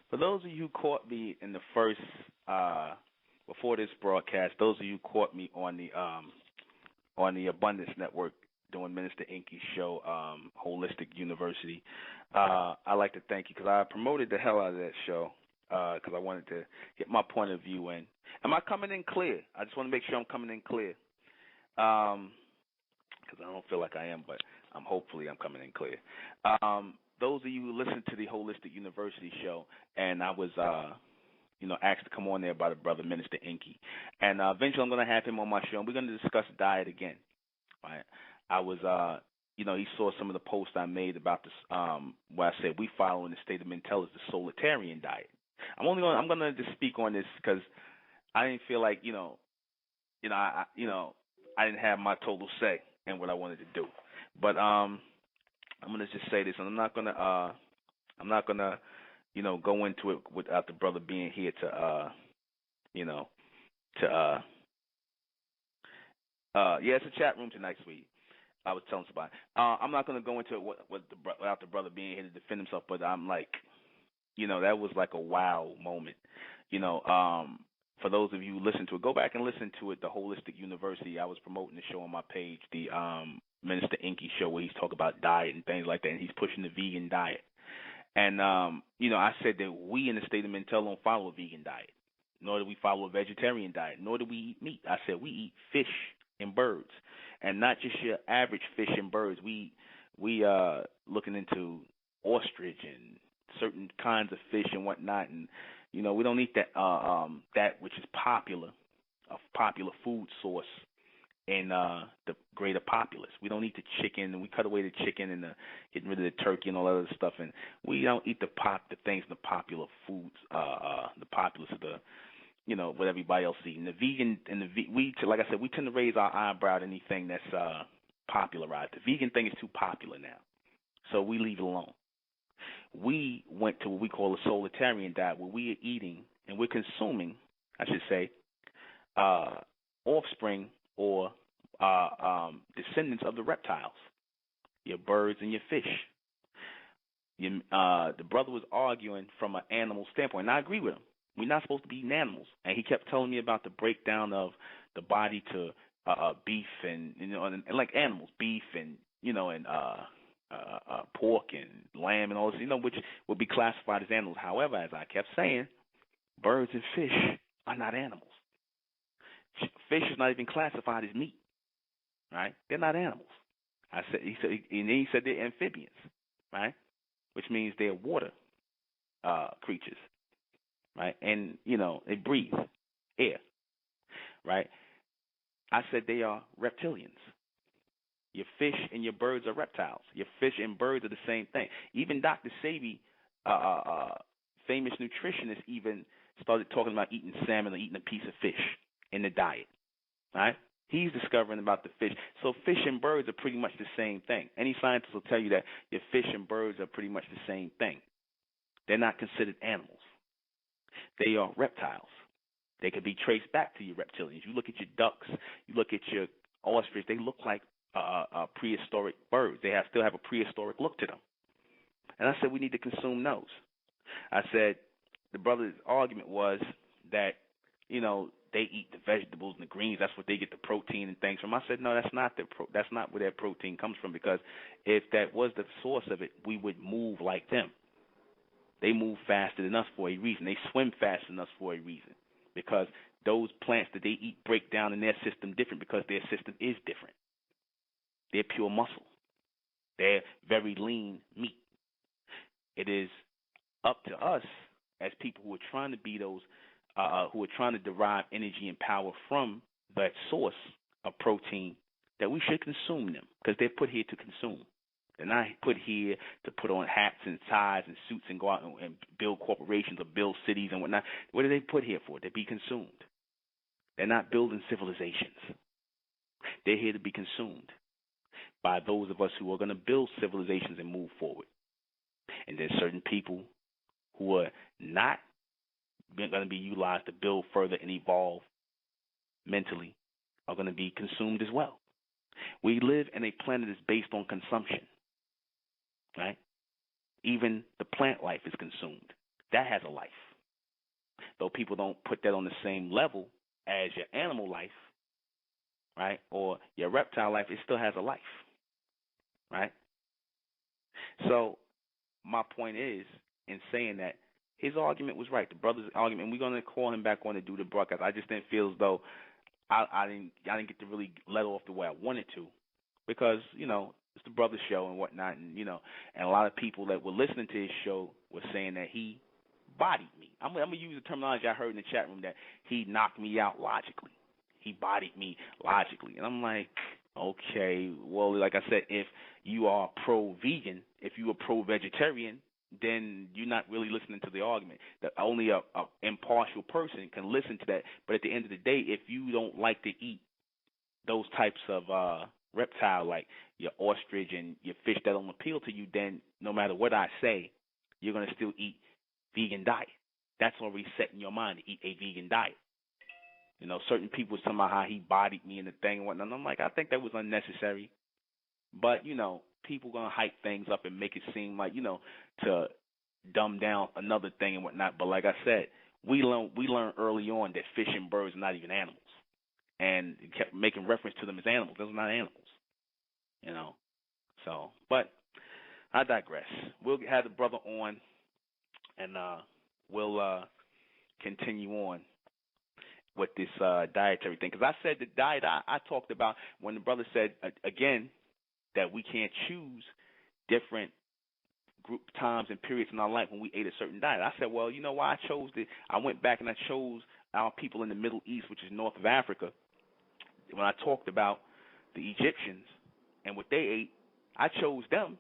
For those of you who caught me in the first, before this broadcast, those of you who caught me on the Abundance Network doing Minister Inky's show, Holistic University, I'd like to thank you because I promoted the hell out of that show because I wanted to get my point of view in. Am I coming in clear? I just want to make sure I'm coming in clear because I don't feel like I am, but hopefully I'm coming in clear. Those of you who listen to the Holistic University show, and I was, asked to come on there by the brother Minister Inky, and eventually I'm going to have him on my show, and we're going to discuss diet again. Right? I was, he saw some of the posts I made about this, where I said we follow in the state of Mentel is the solitarian diet. I'm going to just speak on this because I didn't feel like, I didn't have my total say in what I wanted to do, but I'm gonna just say this, and I'm not gonna go into it without the brother being here to it's a chat room tonight, sweetie. I was telling somebody. I'm not gonna go into it without the brother being here to defend himself, but I'm like, that was like a wow moment. For those of you who listen to it, go back and listen to it. The Holistic University. I was promoting the show on my page, the Minister Inky show, where he's talking about diet and things like that, and he's pushing the vegan diet. And, I said that we in the state of Mentel don't follow a vegan diet, nor do we follow a vegetarian diet, nor do we eat meat. I said we eat fish and birds, and not just your average fish and birds. We looking into ostrich and certain kinds of fish and whatnot, and, we don't eat that which is a popular food source in the greater populace. We don't eat the chicken, and we cut away the chicken and getting rid of the turkey and all that other stuff, and we don't eat the things in the popular foods, the populace of the, what everybody else eats. And the vegan and like I said, we tend to raise our eyebrow at anything that's popularized. The vegan thing is too popular now, so we leave it alone. We went to what we call a solitarian diet, where we are eating and we're consuming, I should say, offspring or descendants of the reptiles, your birds and your fish. The brother was arguing from an animal standpoint, and I agree with him. We're not supposed to be eating animals. And he kept telling me about the breakdown of the body to beef and like animals, beef and pork and lamb and all this, which would be classified as animals. However, as I kept saying, birds and fish are not animals. Fish is not even classified as meat, right? They're not animals. He said they're amphibians, right? Which means they're water creatures, right? And, they breathe air, right? I said they are reptilians. Your fish and your birds are reptiles. Your fish and birds are the same thing. Even Dr. Sebi, famous nutritionist, even started talking about eating salmon or eating a piece of fish in the diet, right? He's discovering about the fish. So fish and birds are pretty much the same thing. Any scientist will tell you that your fish and birds are pretty much the same thing. They're not considered animals. They are reptiles. They can be traced back to your reptilians. You look at your ducks, you look at your ostrich, they look like prehistoric birds. They still have a prehistoric look to them. And I said we need to consume those. I said the brother's argument was that, they eat the vegetables and the greens. That's what they get the protein and things from. I said, no, that's not where their protein comes from, because if that was the source of it, we would move like them. They move faster than us for a reason. They swim faster than us for a reason, because those plants that they eat break down in their system different, because their system is different. They're pure muscle. They're very lean meat. It is up to us as people who are trying to be those who are trying to derive energy and power from that source of protein, that we should consume them, because they're put here to consume. They're not put here to put on hats and ties and suits and go out and build corporations or build cities and whatnot. What are they put here for? To be consumed. They're not building civilizations. They're here to be consumed by those of us who are going to build civilizations and move forward. And there's certain people who are not going to be utilized to build further and evolve mentally, are going to be consumed as well. We live in a planet that's based on consumption, right? Even the plant life is consumed. That has a life. Though people don't put that on the same level as your animal life, right, or your reptile life, it still has a life, right? So my point is, in saying that, his argument was right. The brother's argument, and we're going to call him back on to do the broadcast. I just didn't feel as though I didn't get to really let off the way I wanted to, because, you know, it's the brother's show and whatnot, and, you know, and a lot of people that were listening to his show were saying that he bodied me. I'm going to use the terminology I heard in the chat room, that he knocked me out logically. He bodied me logically. And I'm like, okay, well, like I said, if you are pro-vegan, if you are pro-vegetarian, then you're not really listening to the argument. That only a impartial person can listen to that. But at the end of the day, if you don't like to eat those types of reptile, like your ostrich and your fish that don't appeal to you, then no matter what I say, you're going to still eat vegan diet. That's already set in your mind to eat a vegan diet. You know, certain people talking about how he bodied me and the thing and whatnot. And I'm like, I think that was unnecessary. But, you know, people going to hype things up and make it seem like, you know, to dumb down another thing and whatnot. But like I said, we learned early on that fish and birds are not even animals. And it kept making reference to them as animals. Those are not animals, you know. So, but I digress. We'll have the brother on, and we'll continue on with this dietary thing. Because I said the diet I talked about when the brother said, again, that we can't choose different group times and periods in our life when we ate a certain diet. I said, well, you know why I chose it? I went back and I chose our people in the Middle East, which is north of Africa. When I talked about the Egyptians and what they ate, I chose them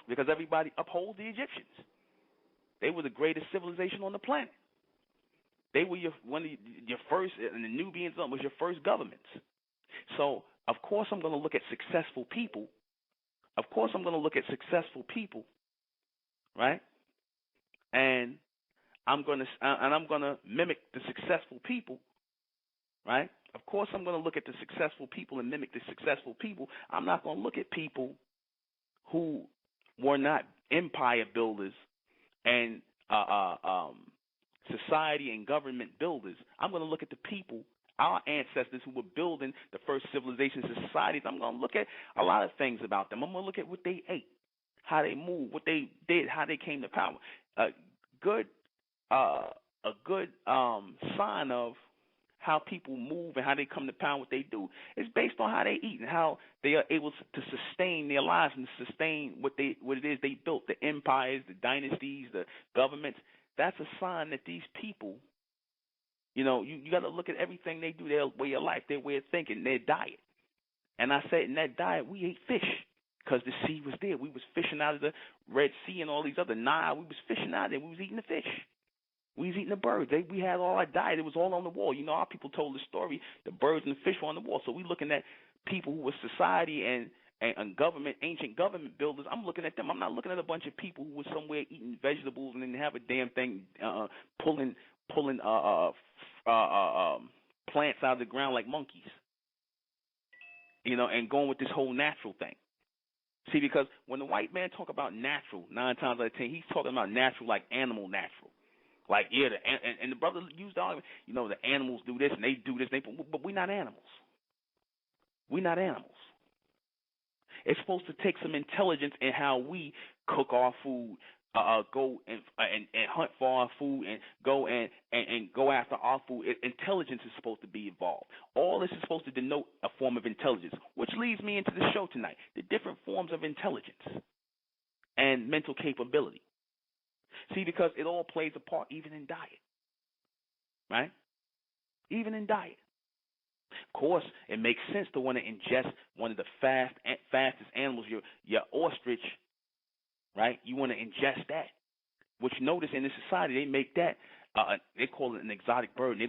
because everybody upholds the Egyptians. They were the greatest civilization on the planet. They were your first, and the Nubians was your first governments. So, of course, I'm going to look at successful people. Right? And I'm going to mimic the successful people. Right? Of course, I'm going to look at the successful people and mimic the successful people. I'm not going to look at people who were not empire builders and society and government builders. I'm going to look at the people, our ancestors who were building the first civilizations and societies. I'm going to look at a lot of things about them. I'm going to look at what they ate, how they moved, what they did, how they came to power. A good sign of how people move and how they come to power, what they do, is based on how they eat and how they are able to sustain their lives and sustain what it is they built, the empires, the dynasties, the governments. That's a sign that these people, you know, you got to look at everything they do, their way of life, their way of thinking, their diet. And I said in that diet, we ate fish because the sea was there. We was fishing out of the Red Sea and all these other Nile. We was fishing out of there. We was eating the fish. We was eating the birds. We had all our diet. It was all on the wall. You know, our people told the story. The birds and the fish were on the wall. So we looking at people who were society and government, ancient government builders. I'm looking at them. I'm not looking at a bunch of people who were somewhere eating vegetables and didn't have a damn thing pulling plants out of the ground like monkeys. You know, and going with this whole natural thing. See, because when the white man talk about natural, 9 times out of 10, he's talking about natural like animal natural. Like, yeah, and the brother used the argument, you know, the animals do this and they do this, but we're not animals. We're not animals. It's supposed to take some intelligence in how we cook our food, go and hunt for our food, and go and go after our food. Intelligence is supposed to be involved. All this is supposed to denote a form of intelligence, which leads me into the show tonight, the different forms of intelligence and mental capability. See, because it all plays a part even in diet, right? Even in diet. Of course, it makes sense to want to ingest one of the fastest animals, your ostrich, right? You want to ingest that, which notice in this society they make that, they call it an exotic bird. And they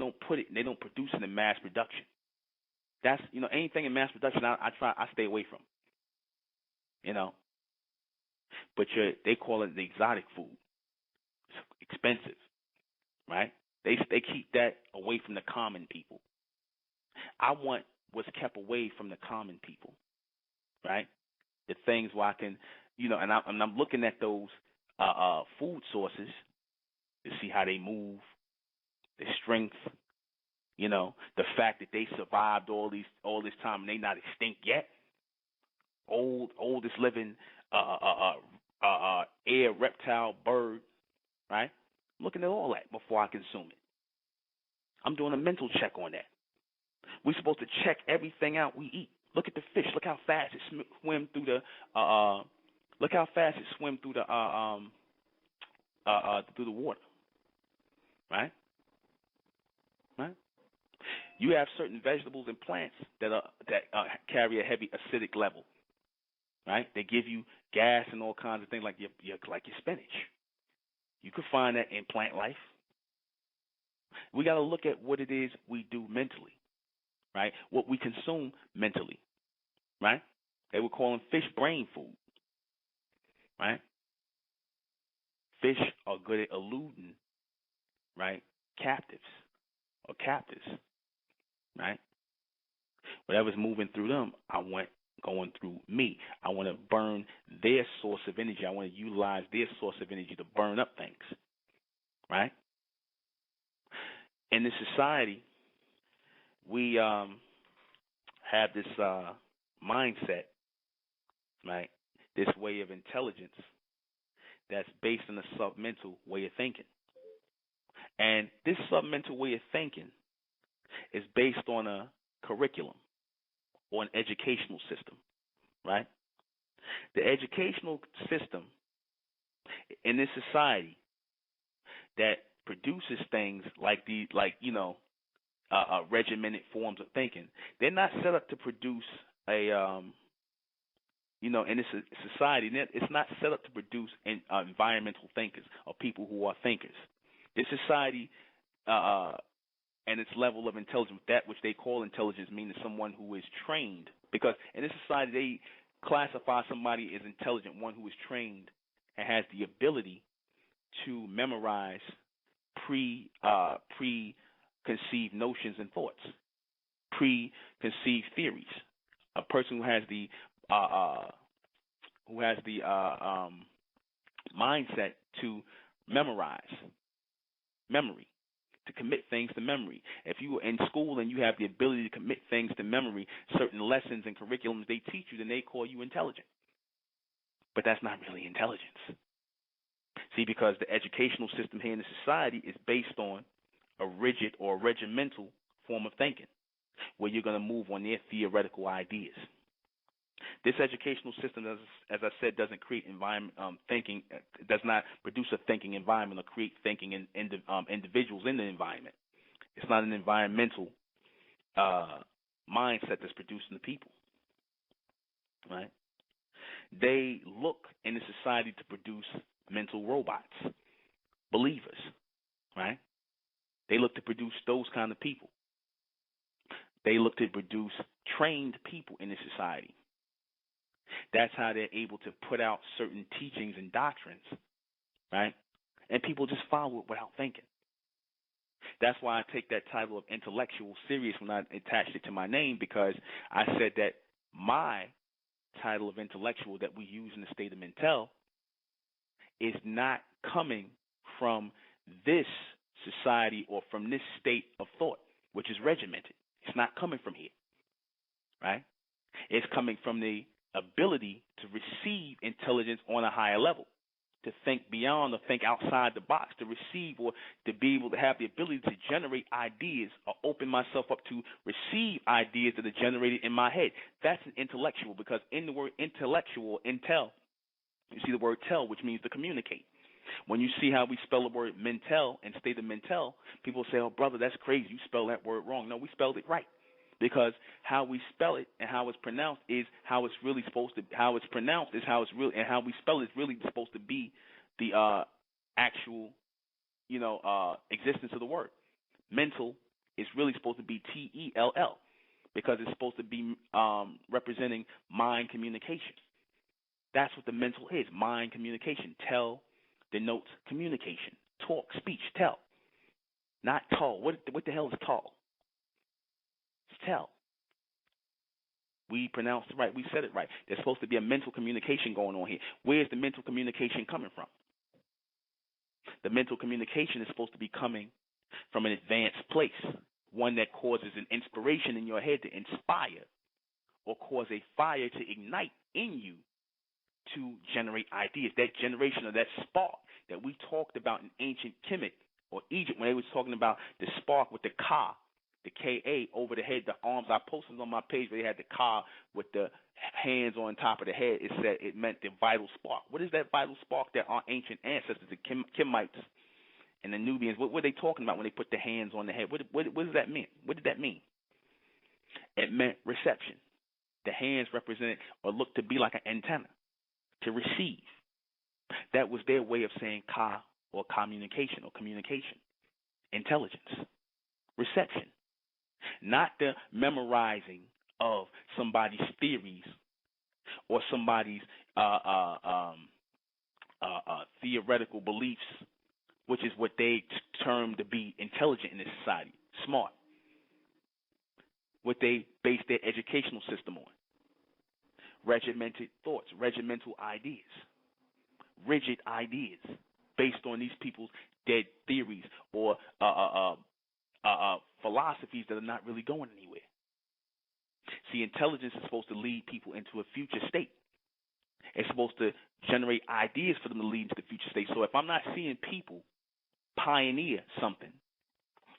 don't produce it in mass production. That's, you know, anything in mass production I stay away from, you know. But they call it the exotic food. Expensive, right? They keep that away from the common people. I want was kept away from the common people, right? The things where I can, and I'm looking at those food sources to see how they move, their strength, the fact that they survived all this time and they not extinct yet. Oldest living air reptile bird, right? I'm looking at all that before I consume it. I'm doing a mental check on that. We're supposed to check everything out we eat. Look at the fish. Look how fast it swim through the. Look how fast it swim through the through the water. Right. Right. You have certain vegetables and plants that carry a heavy acidic level. Right. They give you gas and all kinds of things like your spinach. You could find that in plant life. We got to look at what it is we do mentally. Right. What we consume mentally. Right? They were calling fish brain food. Right? Fish are good at eluding, right, captives. Right? Whatever's moving through them, I want going through me. I want to burn their source of energy. I want to utilize their source of energy to burn up things. Right? In this society, we have this mindset, right? This way of intelligence that's based on a submental way of thinking. And this submental way of thinking is based on a curriculum or an educational system, right? The educational system in this society that produces things like regimented forms of thinking, they're not set up to produce in this society, it's not set up to produce environmental thinkers or people who are thinkers. This society and its level of intelligence, that which they call intelligence, meaning someone who is trained. Because in this society, they classify somebody as intelligent, one who is trained and has the ability to memorize preconceived notions and thoughts, preconceived theories. A person who has the mindset to memory, to commit things to memory. If you are in school and you have the ability to commit things to memory, certain lessons and curriculums they teach you, then they call you intelligent. But that's not really intelligence. See, because the educational system here in the society is based on a rigid or regimental form of thinking, where you're going to move on their theoretical ideas. This educational system, as I said, doesn't create environment thinking. Does not produce a thinking environment or create thinking in individuals in the environment. It's not an environmental mindset that's producing the people. Right? They look in the society to produce mental robots, believers. Right? They look to produce those kind of people. They look to produce trained people in the society. That's how they're able to put out certain teachings and doctrines, right? And people just follow it without thinking. That's why I take that title of intellectual serious when I attached it to my name, because I said that my title of intellectual that we use in the state of Mentel is not coming from this society or from this state of thought, which is regimented. It's not coming from here, right? It's coming from the ability to receive intelligence on a higher level, to think beyond or think outside the box, to receive or to be able to have the ability to generate ideas or open myself up to receive ideas that are generated in my head. That's an intellectual, because in the word intellectual, intel, you see the word tell, which means to communicate. When you see how we spell the word mental and state of mental, people say, oh, brother, that's crazy. You spell that word wrong. No, we spelled it right. Because how we spell it and how it's pronounced is how it's really supposed to. How it's pronounced is how it's really, and how we spell it is really supposed to be the actual, existence of the word. Mental is really supposed to be T-E-L-L, because it's supposed to be representing mind communication. That's what the mental is, mind communication. Tell denotes communication, talk, speech, tell, not tall. What the hell is tall? Tell. We pronounced it right. We said it right. There's supposed to be a mental communication going on here. Where's the mental communication coming from? The mental communication is supposed to be coming from an advanced place, one that causes an inspiration in your head to inspire or cause a fire to ignite in you to generate ideas. That generation of that spark that we talked about in ancient Kemet or Egypt when they was talking about the spark with the Ka, the Ka over the head, the arms. I posted on my page where they had the Ka with the hands on top of the head. It said it meant the vital spark. What is that vital spark that our ancient ancestors, the Kemites and the Nubians, what were they talking about when they put the hands on the head? What does that mean? What did that mean? It meant reception. The hands represented or looked to be like an antenna to receive. That was their way of saying Ka or communication, intelligence, reception. Not the memorizing of somebody's theories or somebody's theoretical beliefs, which is what they term to be intelligent in this society, smart, what they base their educational system on. Regimented thoughts, regimental ideas, rigid ideas based on these people's dead theories or philosophies that are not really going anywhere. See, intelligence is supposed to lead people into a future state. It's supposed to generate ideas for them to lead into the future state. So if I'm not seeing people pioneer something,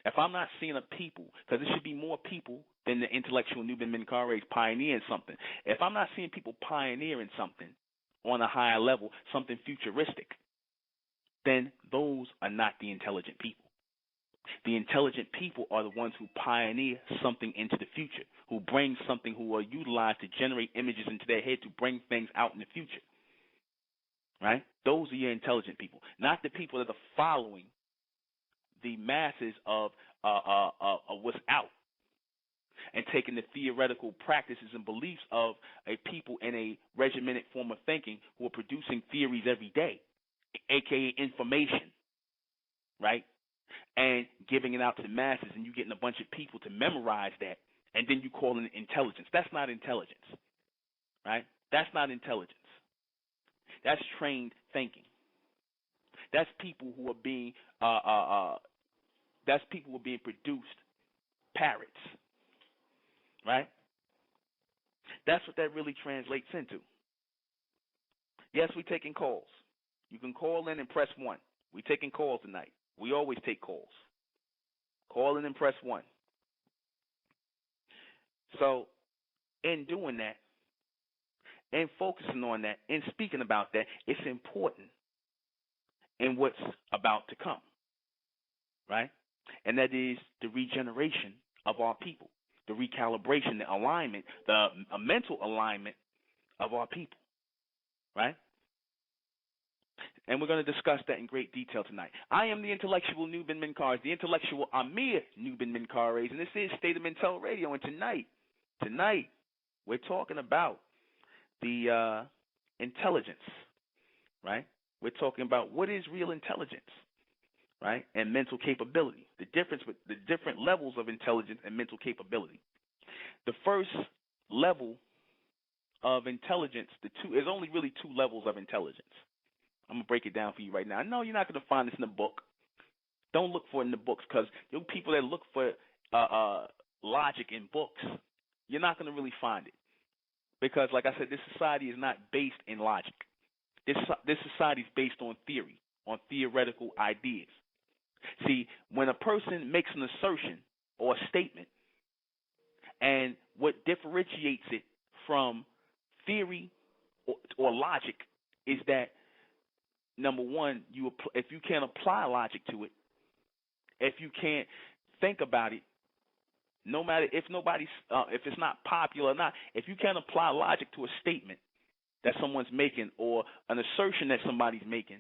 if I'm not seeing a people, because there should be more people than the intellectual Nubian Menkares pioneering something. If I'm not seeing people pioneering something on a higher level, something futuristic, then those are not the intelligent people. The intelligent people are the ones who pioneer something into the future, who bring something, who are utilized to generate images into their head to bring things out in the future. Right? Those are your intelligent people, not the people that are following the masses of what's out and taking the theoretical practices and beliefs of a people in a regimented form of thinking who are producing theories every day, aka information, right? And giving it out to the masses, and you getting a bunch of people to memorize that, and then you call it intelligence. That's not intelligence, right? That's not intelligence. That's trained thinking. That's people who are being produced parrots, right? That's what that really translates into. Yes, we're taking calls. You can call in and press 1. We're taking calls tonight. We always take calls. Call in and press 1. So, in doing that, and focusing on that, and speaking about that, it's important in what's about to come, right? And that is the regeneration of our people, the recalibration, the alignment, a mental alignment of our people, right? And we're going to discuss that in great detail tonight. I am the intellectual Nubian Menkares, the intellectual Amir Nubian Menkares, and this is State of Mental Radio. And tonight, we're talking about the intelligence, right? We're talking about what is real intelligence, right? And mental capability, the difference with the different levels of intelligence and mental capability. The first level of intelligence, there's only really 2 levels of intelligence. I'm going to break it down for you right now. I know you're not going to find this in the book. Don't look for it in the books, because there are people that look for logic in books. You're not going to really find it. Because, like I said, this society is not based in logic. This society is based on theory, on theoretical ideas. See, when a person makes an assertion or a statement, and what differentiates it from theory or logic is that, number one, if you can't apply logic to it, if you can't think about it, no matter if it's not popular or not, if you can't apply logic to a statement that someone's making or an assertion that somebody's making,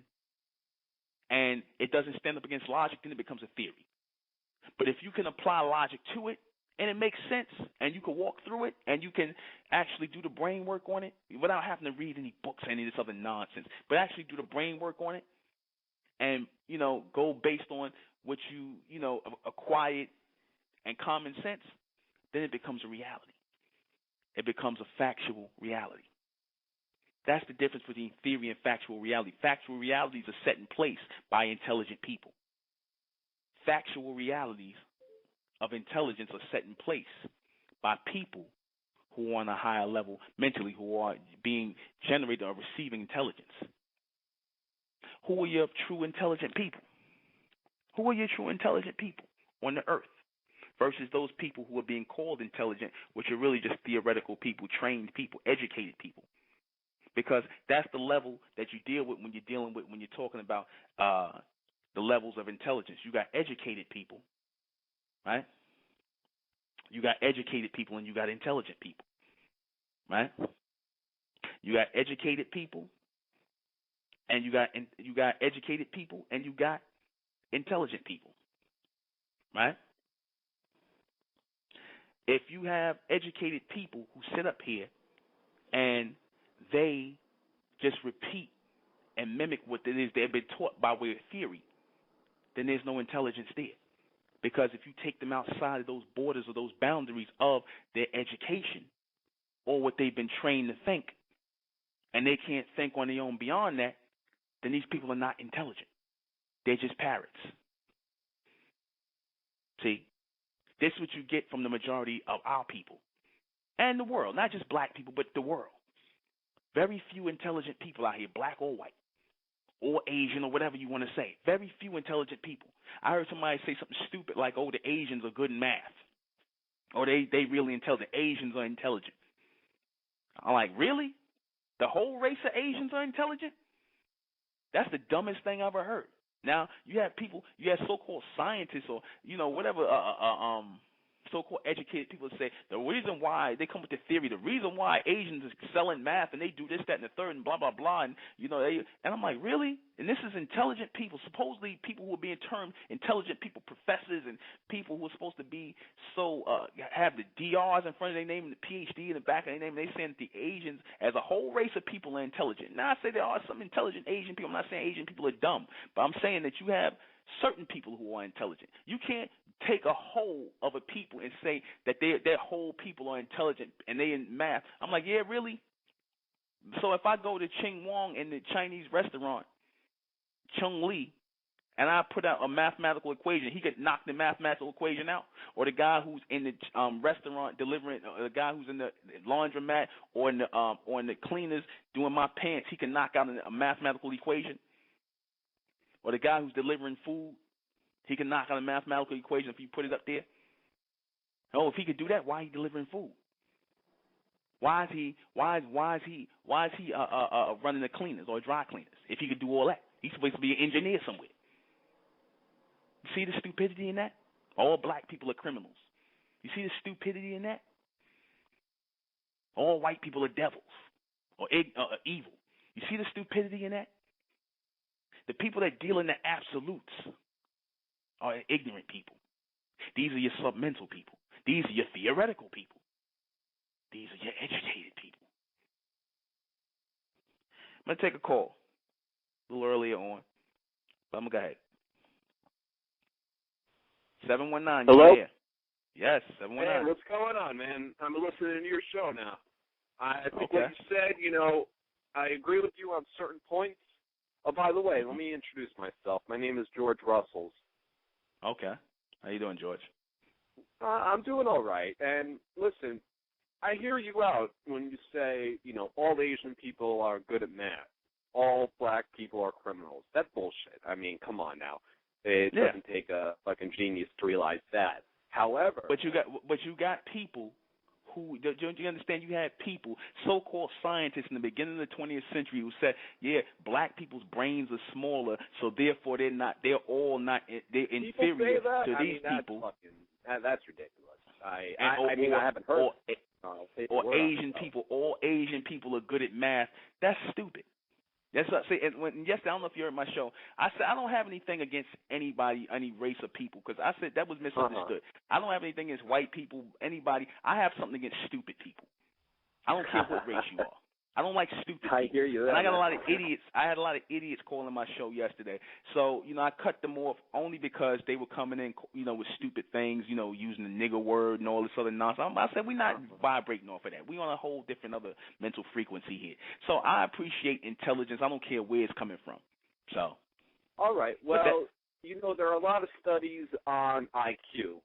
and it doesn't stand up against logic, then it becomes a theory. But if you can apply logic to it, and it makes sense, and you can walk through it, and you can actually do the brain work on it without having to read any books or any of this other nonsense, but actually do the brain work on it, and, go based on what you acquired and common sense, then it becomes a reality. it becomes a factual reality. That's the difference between theory and factual reality. Factual realities are set in place by intelligent people. Factual realities of intelligence are set in place by people who are on a higher level mentally, who are being generated or receiving intelligence. Who are your true intelligent people? Who are your true intelligent people on the earth versus those people who are being called intelligent, which are really just theoretical people, trained people, educated people? Because that's the level that you deal with when you're talking about the levels of intelligence. You got educated people, right? You got educated people and you got intelligent people, right? You got educated people and you got educated people and you got intelligent people, right? If you have educated people who sit up here and they just repeat and mimic what it is they've been taught by way of theory, then there's no intelligence there. Because if you take them outside of those borders or those boundaries of their education or what they've been trained to think, and they can't think on their own beyond that, then these people are not intelligent. They're just parrots. See, this is what you get from the majority of our people and the world, not just black people, but the world. Very few intelligent people out here, black or white, or Asian, or whatever you want to say. Very few intelligent people. I heard somebody say something stupid like, oh, the Asians are good in math. Or they really intelligent. Asians are intelligent. I'm like, really? The whole race of Asians are intelligent? That's the dumbest thing I've ever heard. Now, you have people, you have so-called scientists or, whatever, so-called educated people say the reason why they come with the theory, the reason why Asians excel in math and they do this, that, and the third, and blah, blah, blah, and, and I'm like, really? And this is intelligent people, supposedly people who are being termed intelligent people, professors, and people who are supposed to be so, have the DRs in front of their name and the PhD in the back of their name, and they saying that the Asians, as a whole race of people, are intelligent. Now, I say there are some intelligent Asian people. I'm not saying Asian people are dumb, but I'm saying that you have certain people who are intelligent. You can't take a whole of a people and say that their whole people are intelligent and they in math. I'm like, yeah, really? So if I go to Ching Wong in the Chinese restaurant, Chung Lee, and I put out a mathematical equation, he could knock the mathematical equation out. Or the guy who's in the restaurant delivering, or the guy who's in the laundromat or in the cleaners doing my pants, he can knock out a mathematical equation. Or the guy who's delivering food, he can knock out a mathematical equation if you put it up there. Oh, if he could do that, why is he delivering food? Why is he running the cleaners or dry cleaners? If he could do all that, he's supposed to be an engineer somewhere. You see the stupidity in that? All black people are criminals. You see the stupidity in that? All white people are devils or evil. You see the stupidity in that? The people that deal in the absolutes are ignorant people. These are your submental people. These are your theoretical people. These are your educated people. I'm going to take a call a little earlier on, but I'm going to go ahead. 719, hello? You're here. Yes, 719. Hey, what's going on, man? I'm listening to your show now. I think okay. What you said, I agree with you on certain points. Oh, by the way, let me introduce myself. My name is George Russells. Okay. How you doing, George? I'm doing all right. And listen, I hear you out when you say, all Asian people are good at math. All black people are criminals. That's bullshit. I mean, come on now. It doesn't take a fucking genius to realize that. However, but you got people who, don't you understand? You had people, so-called scientists in the beginning of the 20th century who said, yeah, black people's brains are smaller, so therefore they're inferior to these people. That's ridiculous. I haven't heard. Or Asian people, all Asian people are good at math. That's stupid. That's what I say. And yes, I don't know if you heard my show. I said I don't have anything against anybody, any race of people, because I said that was misunderstood. I don't have anything against white people, anybody. I have something against stupid people. I don't care what race you are. I don't like stupid I people. hear you. And I got a lot of idiots. I had a lot of idiots calling my show yesterday. So, I cut them off only because they were coming in, with stupid things, using the nigger word and all this other nonsense. I said, we're not vibrating off of that. We're on a whole different other mental frequency here. So I appreciate intelligence. I don't care where it's coming from. So. All right. Well, there are a lot of studies on IQ,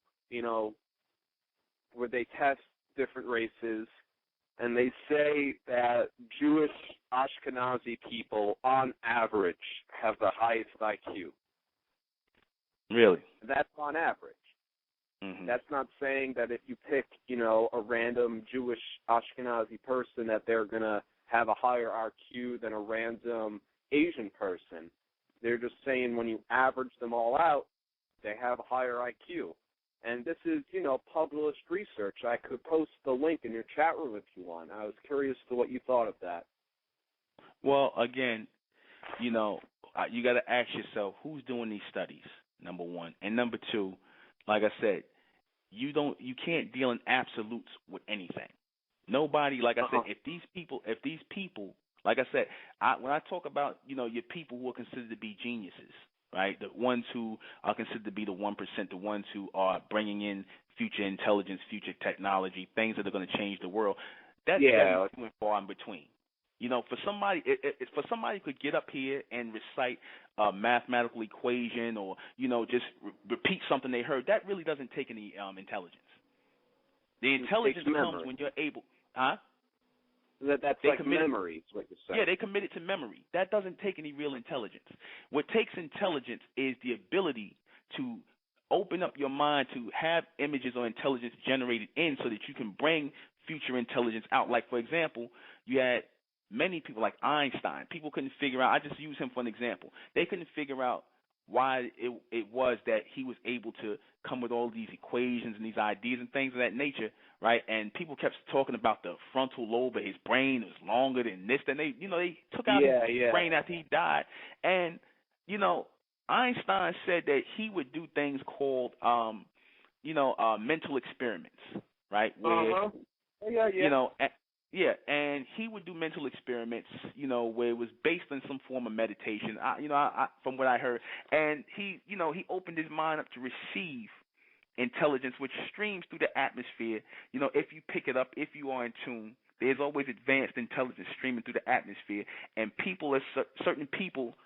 where they test different races. And they say that Jewish Ashkenazi people, on average, have the highest IQ. Really? That's on average. Mm-hmm. That's not saying that if you pick, a random Jewish Ashkenazi person that they're going to have a higher IQ than a random Asian person. They're just saying when you average them all out, they have a higher IQ. And this is, published research. I could post the link in your chat room if you want. I was curious to what you thought of that. Well, again, you got to ask yourself, who's doing these studies, number one. And number two, like I said, you can't deal in absolutes with anything. Nobody, like I said, if these people, like I said, when I talk about, your people who are considered to be geniuses, right? The ones who are considered to be the 1%, the ones who are bringing in future intelligence, future technology, things that are going to change the world. That's very far in between. For somebody, for somebody who could get up here and recite a mathematical equation or just repeat something they heard, that really doesn't take any intelligence. The intelligence comes when you're able, That's like memory, is what you're saying. Yeah, they commit it to memory. That doesn't take any real intelligence. What takes intelligence is the ability to open up your mind to have images or intelligence generated in so that you can bring future intelligence out. Like, for example, you had many people like Einstein. People couldn't figure out, I just use him for an example. They couldn't figure out why it was that he was able to come with all these equations and these ideas and things of that nature, right? And people kept talking about the frontal lobe of his brain was longer than this. Then they took out his brain after he died. And, Einstein said that he would do things called, mental experiments, right? Where, and he would do mental experiments, where it was based on some form of meditation. From what I heard, and he opened his mind up to receive intelligence, which streams through the atmosphere. If you pick it up, if you are in tune, there's always advanced intelligence streaming through the atmosphere, and certain people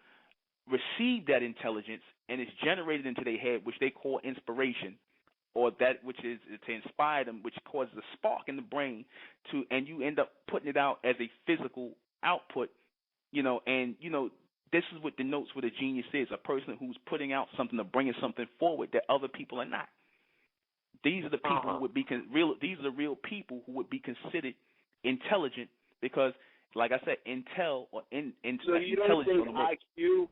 receive that intelligence, and it's generated into their head, which they call inspiration. Or that which is to inspire them, which causes a spark in the brain and you end up putting it out as a physical output, and this is what denotes what a genius is, a person who's putting out something or bringing something forward that other people are not. These are the people who would be these are the real people who would be considered intelligent because, like I said, So you don't think IQ,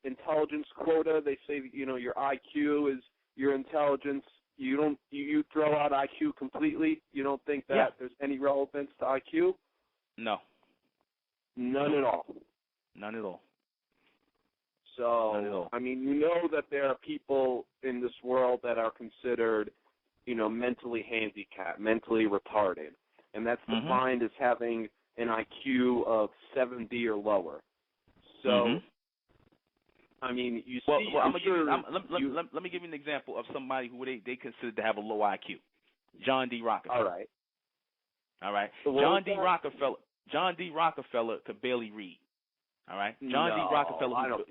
intelligence quota, they say, your IQ is your intelligence, you throw out IQ completely? You don't think that there's any relevance to IQ? No. None at all? None at all. So, None at all. I mean, that there are people in this world that are considered, mentally handicapped, mentally retarded, and that's defined as having an IQ of 70 or lower. So, I mean, you see. Well, let me give you an example of somebody who they consider to have a low IQ. John D. Rockefeller. All right. So John D. Rockefeller could barely read. All right. John D. Rockefeller. I don't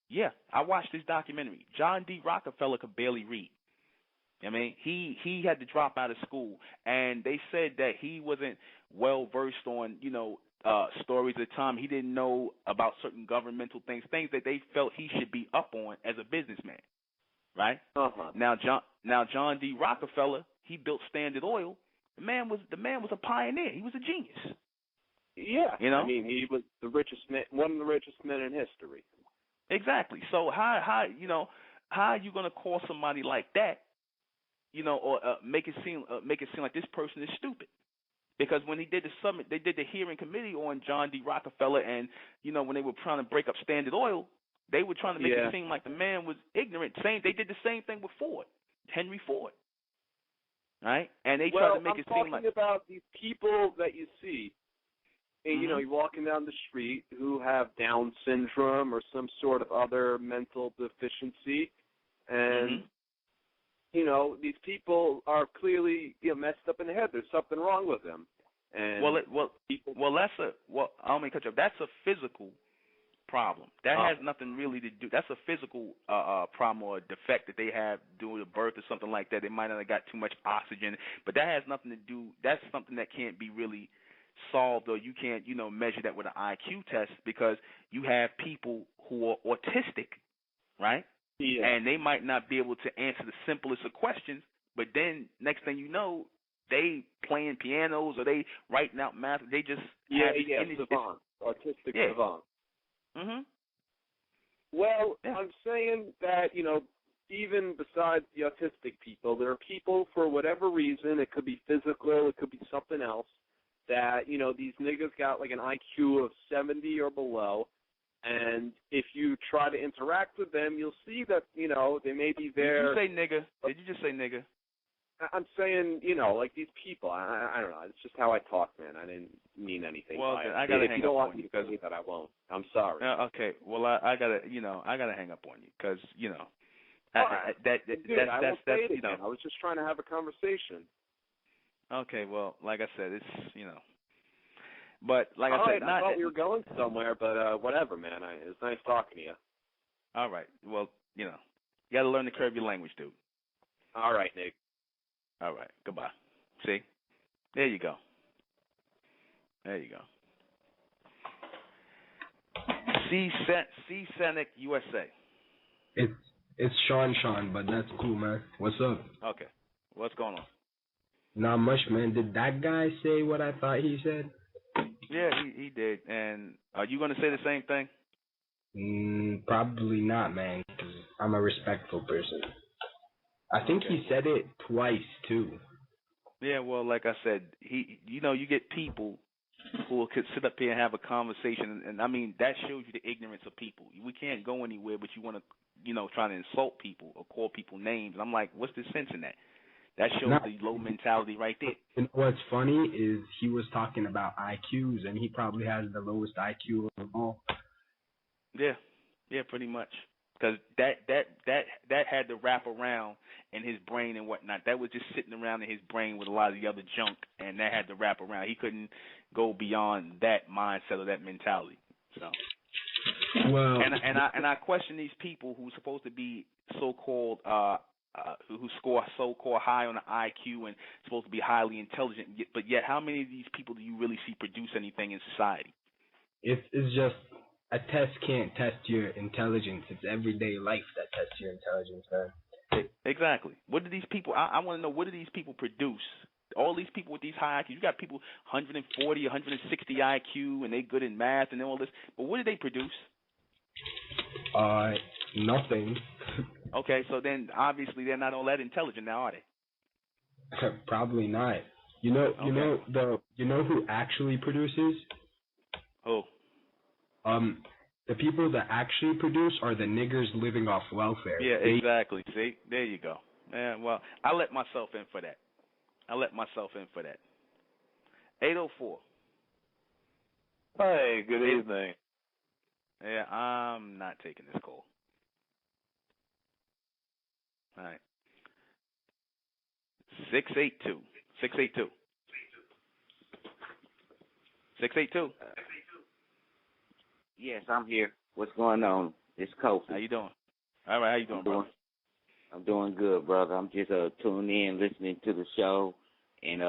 Yeah. I watched this documentary. John D. Rockefeller could barely read. I mean, he had to drop out of school, and they said that he wasn't well versed on stories at the time. He didn't know about certain governmental things that they felt he should be up on as a businessman, right? Now John D. Rockefeller, he built Standard Oil. The man was a pioneer. He was a genius. Yeah, I mean, he was the richest man, one of the richest men in history. Exactly. So how are you going to call somebody like that, or make it seem like this person is stupid? Because when he did the summit, they did the hearing committee on John D. Rockefeller, and when they were trying to break up Standard Oil, they were trying to make it seem like the man was ignorant. They did the same thing with Henry Ford, right? And they tried to make it seem like. I'm talking about these people that you see you know, you're walking down the street who have Down syndrome or some sort of other mental deficiency, and you know, these people are clearly, you know, messed up in the head. There's something wrong with them. And I don't mean to cut you off. That's a physical problem. That has nothing really to do. That's a physical problem or a defect that they have due to birth or something like that. They might not have got too much oxygen, but that has nothing to do. That's something that can't be really solved, or you can't, you know, measure that with an IQ test, because you have people who are autistic, right? Yeah. And they might not be able to answer the simplest of questions, but then next thing you know, they playing pianos or they writing out math. They just savant, autistic savant. Well, I'm saying that, you know, even besides the autistic people, there are people, for whatever reason, it could be physical, it could be something else, that, you know, these niggas got like an IQ of 70 or below, and if you try to interact with them, you'll see that, you know, they may be there. Did you say nigga? Did you just say nigga? I'm saying, you know, like these people. I don't know. It's just how I talk, man. I didn't mean anything. Well, by then it. I gotta if hang you don't up want on me you to say that, I won't. I'm sorry. Okay. Well, I gotta hang up on you because, you know, I was just trying to have a conversation. Okay. Well, like I said, it's, you know, but like I said, I thought we were going somewhere, but whatever, man. It was nice talking to you. All right. Well, you know, you gotta learn to curb your language, dude. All right, Nick. All right. Goodbye. See? There you go. There you go. Scenic USA. It's Sean, but that's cool, man. What's up? Okay. What's going on? Not much, man. Did that guy say what I thought he said? Yeah, he did. And are you going to say the same thing? Probably not, man, because I'm a respectful person. I think he said it twice, too. Yeah, well, like I said, you know, you get people who could sit up here and have a conversation, and I mean, that shows you the ignorance of people. We can't go anywhere, but you want to, you know, try to insult people or call people names. I'm like, what's the sense in that? That shows the low mentality right there. And what's funny is he was talking about IQs, and he probably has the lowest IQ of them all. Yeah, pretty much. Because that had to wrap around in his brain and whatnot. That was just sitting around in his brain with a lot of the other junk, and that had to wrap around. He couldn't go beyond that mindset or that mentality. So, well, and I question these people who are supposed to be so-called who score so-called high on the IQ and supposed to be highly intelligent, but yet how many of these people do you really see produce anything in society? It's just a test can't test your intelligence. It's everyday life that tests your intelligence, man. Exactly. What do these people? I want to know, what do these people produce? All these people with these high IQ, you got people 140, 160 IQ, and they good in math and all this. But what do they produce? Nothing. Okay, so then obviously they're not all that intelligent now, are they? Probably not. You know who actually produces? Who? The people that actually produce are the niggers living off welfare. Yeah, exactly. See, there you go. Yeah, well, I let myself in for that. 804. Hey, good evening. Yeah, I'm not taking this call. All right. 682. 682. 682. Yes, I'm here. What's going on? It's Kofi. How you doing? All right, how you doing, brother? I'm doing good, brother. I'm just tuning in, listening to the show, and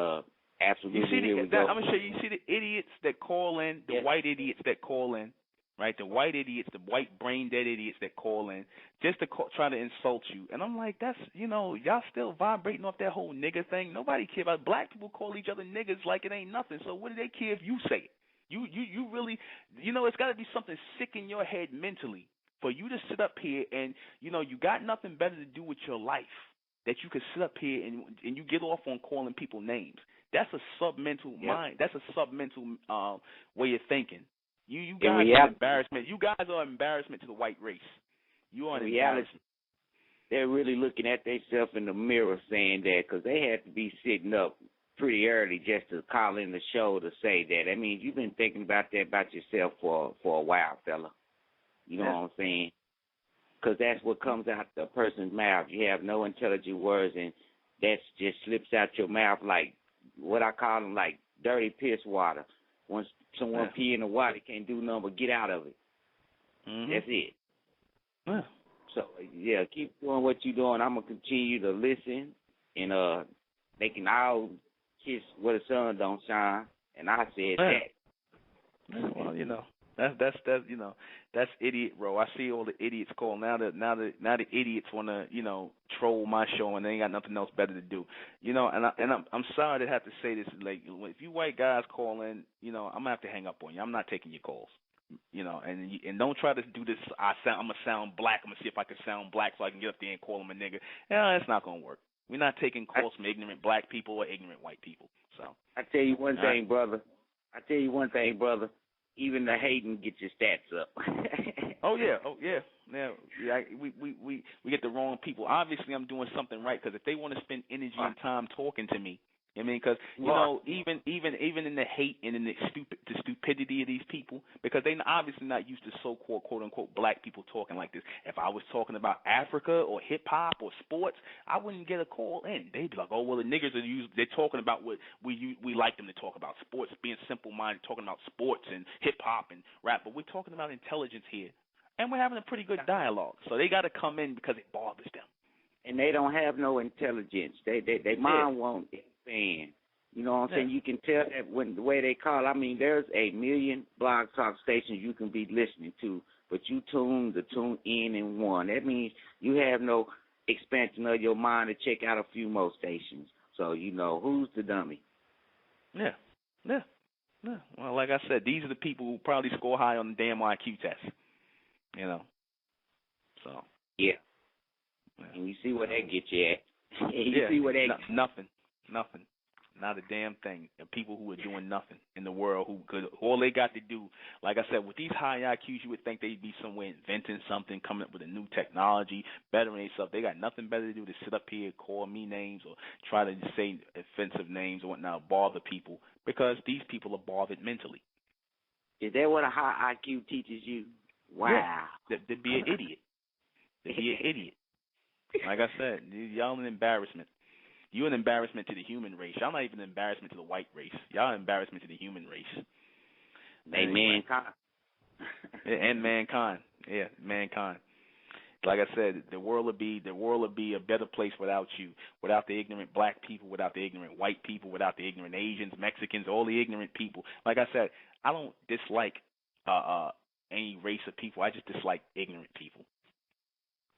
absolutely here we go. I'm gonna show you. You see the idiots that call in, the white idiots that call in, right? The white idiots, the white brain dead idiots that call in just to try to insult you. And I'm like, that's, you know, y'all still vibrating off that whole nigger thing. Nobody care about black people call each other niggers like it ain't nothing. So what do they care if you say it? You really, you know, it's got to be something sick in your head mentally for you to sit up here and, you know, you got nothing better to do with your life that you can sit up here and you get off on calling people names. That's a submental mind. That's a submental way of thinking. You guys are embarrassment. You guys are embarrassment to the white race. You are an embarrassment. They're really looking at themselves in the mirror saying that, because they had to be sitting up pretty early just to call in the show to say that. I mean, you've been thinking about that about yourself for a while, fella. You know what I'm saying? Because that's what comes out the person's mouth. You have no intelligent words, and that just slips out your mouth like what I call them, like dirty piss water. Once someone pee in the water, they can't do nothing but get out of it. Mm-hmm. That's it. Yeah. So, yeah, keep doing what you're doing. I'm going to continue to listen, and they can all kiss where the sun don't shine, and I said that. Yeah, well, you know, that's you know, that's idiot row. I see all the idiots calling now the idiots want to, you know, troll my show and they ain't got nothing else better to do. You know, and I'm sorry to have to say this, like, if you white guys call in, you know, I'm gonna have to hang up on you. I'm not taking your calls. You know, and don't try to do this. I'm gonna sound black. I'm gonna see if I can sound black so I can get up there and call them a nigga. Yeah, that's not gonna work. We're not taking calls from ignorant black people or ignorant white people. So I tell you one thing, brother. Even the hating get your stats up. Oh yeah. Now we get the wrong people. Obviously, I'm doing something right because if they want to spend energy and time talking to me, I mean, because you know, even in the hate and in the stupidity of these people, because they obviously not used to so-called quote unquote black people talking like this. If I was talking about Africa or hip hop or sports, I wouldn't get a call in. They'd be like, oh well, the niggers they're talking about what we like them to talk about, sports, being simple-minded, talking about sports and hip hop and rap, but we're talking about intelligence here, and we're having a pretty good dialogue. So they got to come in because it bothers them. And they don't have no intelligence. They mind won't expand. You know what I'm saying? You can tell that when the way they call. I mean, there's 1 million blog talk stations you can be listening to, but you tune in one. That means you have no expansion of your mind to check out a few more stations. So you know who's the dummy. Yeah. Well, like I said, these are the people who probably score high on the damn IQ test. You know. So. Yeah. And you see where that gets you at. See where that nothing. Not a damn thing. The people who are doing nothing in the world who could, all they got to do, like I said, with these high IQs, you would think they'd be somewhere inventing something, coming up with a new technology, bettering themselves. They got nothing better to do to sit up here, call me names, or try to say offensive names or whatnot, bother people, because these people are bothered mentally. Is that what a high IQ teaches you? Wow. Yeah, to be an idiot. To be an idiot. Like I said, y'all an embarrassment. You're an embarrassment to the human race. Y'all not even an embarrassment to the white race. Y'all an embarrassment to the human race. Mankind. And mankind. Yeah, mankind. Like I said, the world would be a better place without you, without the ignorant black people, without the ignorant white people, without the ignorant Asians, Mexicans, all the ignorant people. Like I said, I don't dislike any race of people. I just dislike ignorant people.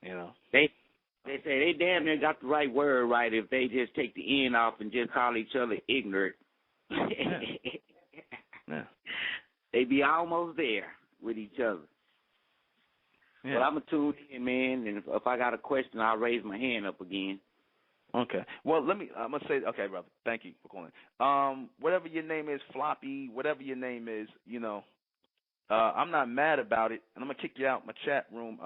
You know. They say they damn near got the right word right if they just take the N off and just call each other ignorant. Yeah. They be almost there with each other. Yeah. But I'm going to tune in, man, and if I got a question, I'll raise my hand up again. Okay. Well, I'm going to say, okay, brother, thank you for calling. Whatever your name is, Floppy, whatever your name is, you know, I'm not mad about it, and I'm going to kick you out my chat room.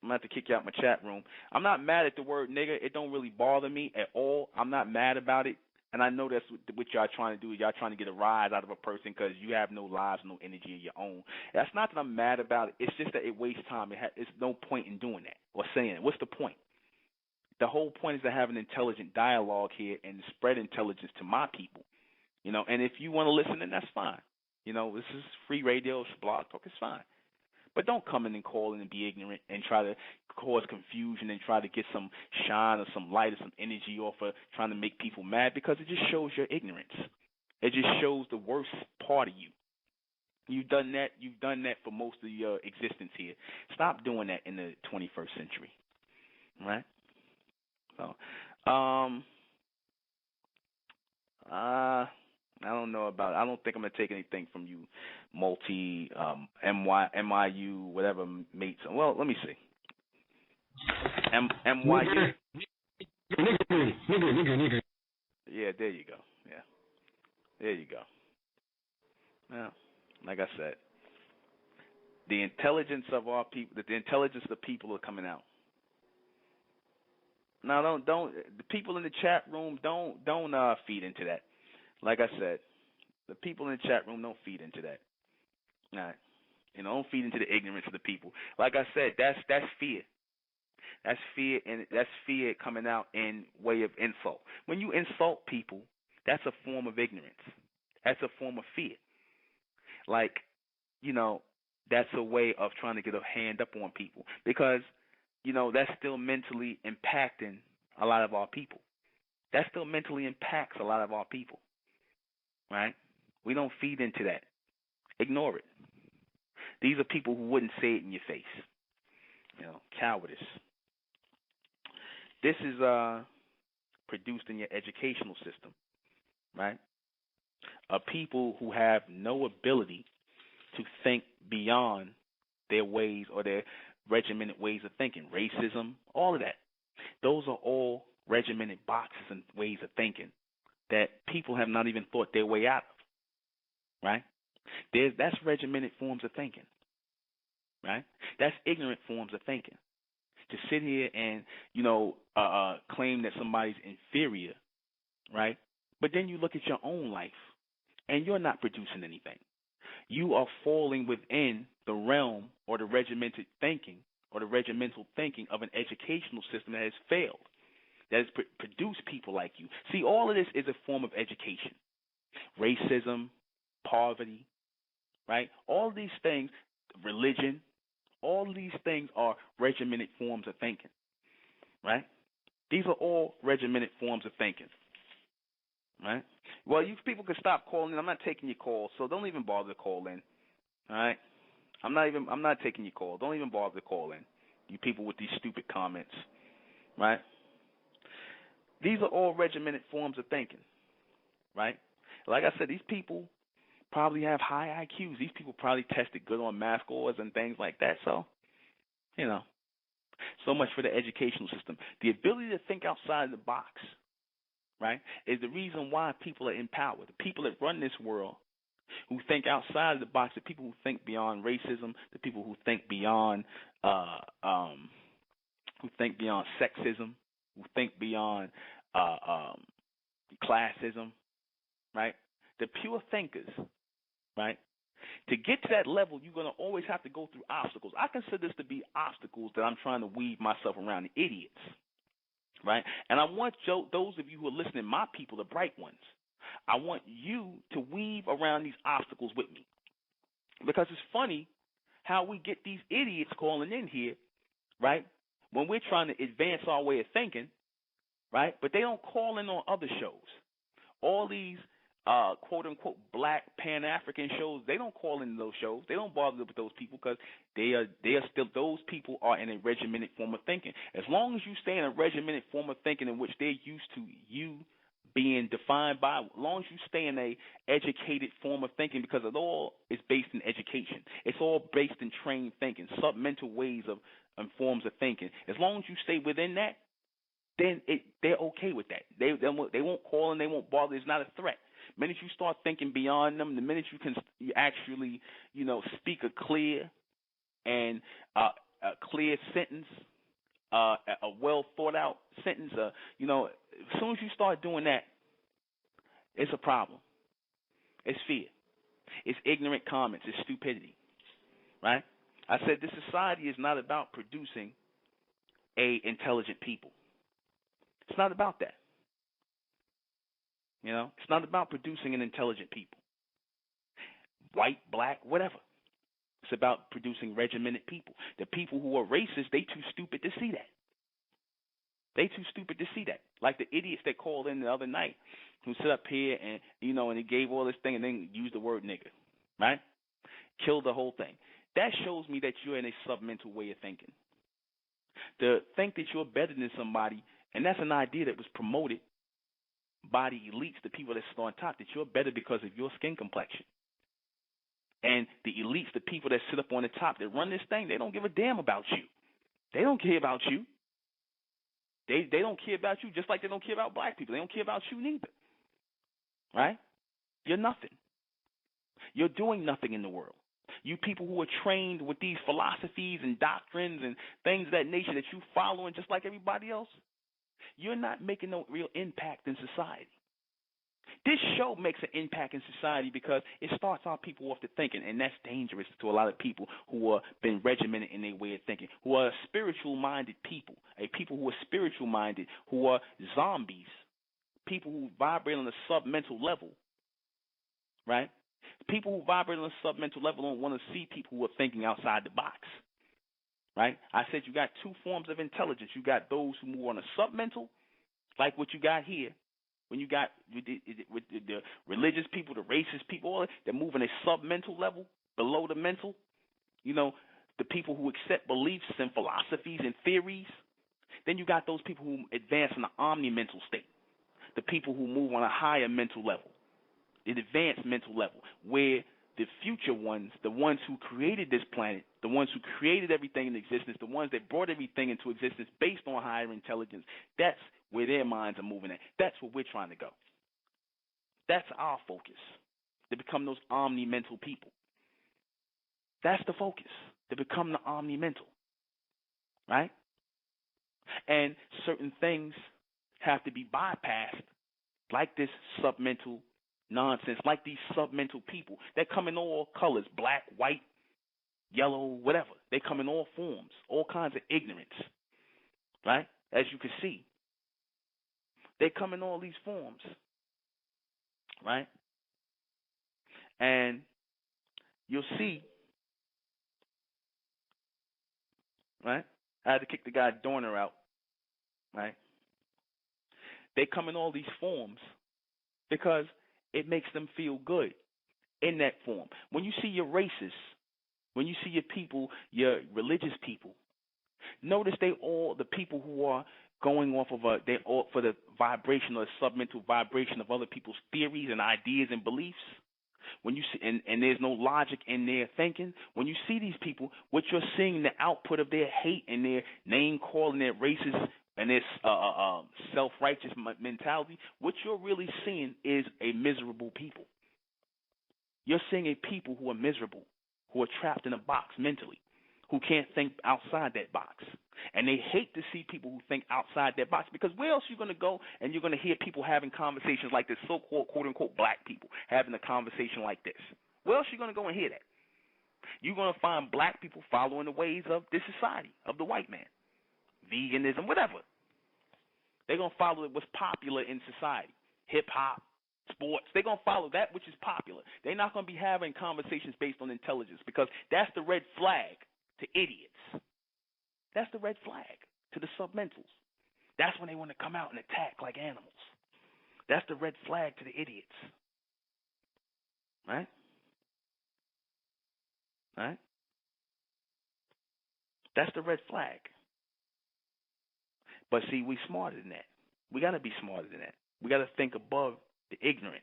I'm going to have to kick you out my chat room. I'm not mad at the word nigga. It don't really bother me at all. I'm not mad about it. And I know that's what y'all trying to do. Y'all trying to get a rise out of a person because you have no lives, no energy of your own. That's not that I'm mad about it. It's just that it wastes time. It's no point in doing that or saying it. What's the point? The whole point is to have an intelligent dialogue here and to spread intelligence to my people. You know, and if you want to listen, then that's fine. You know, this is free radio, it's blog talk, it's fine. But don't come in and call in and be ignorant and try to cause confusion and try to get some shine or some light or some energy off of trying to make people mad, because it just shows your ignorance. It just shows the worst part of you. You've done that for most of your existence here. Stop doing that in the 21st century. Right? So, I don't know about it. I don't think I'm going to take anything from you, MIU, whatever mates. Well, let me see. MYU. Yeah, there you go. Yeah. There you go. Now, like I said, the intelligence of our people, the intelligence of the people are coming out. No, don't. The people in the chat room don't feed into that. Like I said, the people in the chat room don't feed into that. All right. Don't feed into the ignorance of the people. Like I said, that's fear. That's fear, and that's fear coming out in way of insult. When you insult people, that's a form of ignorance. That's a form of fear. Like, that's a way of trying to get a hand up on people because, that's still mentally impacting a lot of our people. That still mentally impacts a lot of our people, right? We don't feed into that. Ignore it. These are people who wouldn't say it in your face. Cowardice. This is produced in your educational system, right? People who have no ability to think beyond their ways or their regimented ways of thinking. Racism, all of that. Those are all regimented boxes and ways of thinking that people have not even thought their way out of, right? That's regimented forms of thinking, right? That's ignorant forms of thinking. To sit here and, claim that somebody's inferior, right? But then you look at your own life and you're not producing anything. You are falling within the realm or the regimented thinking or the regimental thinking of an educational system that has failed, that has produced people like you. See, all of this is a form of education. Racism, poverty, right? All of these things, religion, all of these things are regimented forms of thinking, right? These are all regimented forms of thinking, right? Well, you people can stop calling. I'm not taking your calls, so don't even bother to call in, all right? I'm not taking your call. Don't even bother to call in, you people with these stupid comments, right? These are all regimented forms of thinking, right? Like I said, these people probably have high IQs. These people probably tested good on math scores and things like that. So, so much for the educational system. The ability to think outside the box, right, is the reason why people are in power. The people that run this world who think outside of the box, the people who think beyond racism, the people who think beyond sexism, who think beyond classism, right? The pure thinkers, right? To get to that level, you're going to always have to go through obstacles. I consider this to be obstacles that I'm trying to weave myself around, the idiots, right? And I want those of you who are listening, my people, the bright ones, I want you to weave around these obstacles with me. Because it's funny how we get these idiots calling in here, right, when we're trying to advance our way of thinking, right? But they don't call in on other shows. All these quote-unquote black Pan-African shows, they don't call in those shows. They don't bother with those people because they are still, those people are in a regimented form of thinking. As long as you stay in a regimented form of thinking in which they're used to you being defined by, as long as you stay in a educated form of thinking, because it all is based in education. It's all based in trained thinking, submental ways of and forms of thinking. As long as you stay within that, then they're okay with that. They won't call and they won't bother. It's not a threat. The minute you start thinking beyond them, the minute you actually speak a clear and a clear sentence, a well thought out sentence, as soon as you start doing that, it's a problem. It's fear. It's ignorant comments. It's stupidity, right? I said this society is not about producing a intelligent people. It's not about that. It's not about producing an intelligent people. White, black, whatever. It's about producing regimented people. The people who are racist, they too stupid to see that. They too stupid to see that. Like the idiots that called in the other night who sit up here and, and they gave all this thing and then used the word nigger, right? Killed the whole thing. That shows me that you're in a submental way of thinking. To think that you're better than somebody, and that's an idea that was promoted by the elites, the people that sit on top, that you're better because of your skin complexion. And the elites, the people that sit up on the top that run this thing, they don't give a damn about you. They don't care about you. They don't care about you just like they don't care about black people. They don't care about you neither. Right? You're nothing. You're doing nothing in the world. You people who are trained with these philosophies and doctrines and things of that nature that you following just like everybody else, you're not making no real impact in society. This show makes an impact in society because it starts our people off to thinking, and that's dangerous to a lot of people who are been regimented in their way of thinking, who are spiritual-minded people, people who are spiritual-minded, who are zombies, people who vibrate on a submental level, right? People who vibrate on a submental level don't want to see people who are thinking outside the box, right? I said you got two forms of intelligence. You got those who move on a submental, like what you got here. When you got with the religious people, the racist people, all that move on a submental level, below the mental, the people who accept beliefs and philosophies and theories. Then you got those people who advance in the omni-mental state, the people who move on a higher mental level, the advanced mental level, where the future ones, the ones who created this planet, the ones who created everything in existence, the ones that brought everything into existence based on higher intelligence, that's where their minds are moving at. That's where we're trying to go. That's our focus, to become those omni-mental people. That's the focus, to become the omni-mental, right? And certain things have to be bypassed, like this submental nonsense, like these submental people that come in all colors, black, white, yellow, whatever. They come in all forms, all kinds of ignorance, right? As you can see, they come in all these forms, right? And you'll see, right? I had to kick the guy Dorner out, right? They come in all these forms because it makes them feel good in that form. When you see your racists, when you see your people, your religious people, notice they all, the people who are going off of they all for the vibration or the submental vibration of other people's theories and ideas and beliefs. When you see, and there's no logic in their thinking, when you see these people, what you're seeing, the output of their hate and their name calling, their racist and this self-righteous mentality, what you're really seeing is a miserable people. You're seeing a people who are miserable, who are trapped in a box mentally, who can't think outside that box. And they hate to see people who think outside that box, because where else are you going to go and you're going to hear people having conversations like this, so-called, quote-unquote, black people having a conversation like this? Where else are you going to go and hear that? You're going to find black people following the ways of this society, of the white man, veganism, whatever. They're going to follow what's popular in society, hip-hop, sports. They're going to follow that which is popular. They're not going to be having conversations based on intelligence, because that's the red flag to idiots. That's the red flag to the submentals. That's when they want to come out and attack like animals. That's the red flag to the idiots. Right? Right? That's the red flag. But see, we smarter than that. We got to be smarter than that. We got to think above the ignorance.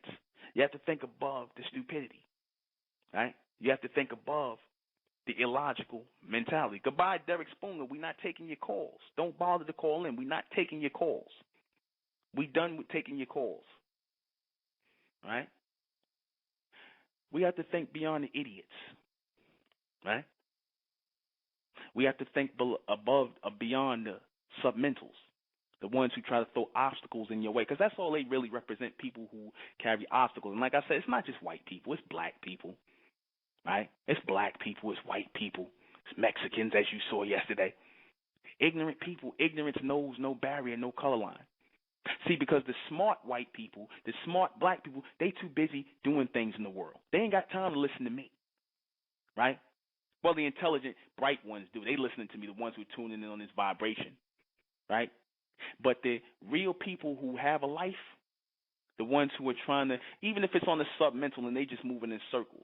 You have to think above the stupidity. Right? You have to think above the illogical mentality. Goodbye, Derek Spooner. We're not taking your calls. Don't bother to call in. We're not taking your calls. We're done with taking your calls. Right? We have to think beyond the idiots. Right? We have to think beyond the submentals, the ones who try to throw obstacles in your way, because that's all they really represent, people who carry obstacles. And like I said, it's not just white people. It's black people. Right? It's black people, it's white people, it's Mexicans, as you saw yesterday. Ignorant people, ignorance knows no barrier, no color line. See, because the smart white people, the smart black people, they too busy doing things in the world. They ain't got time to listen to me. Right? Well, the intelligent, bright ones do. They listening to me, the ones who are tuning in on this vibration. Right? But the real people who have a life, the ones who are trying to, even if it's on the submental and they just moving in circles,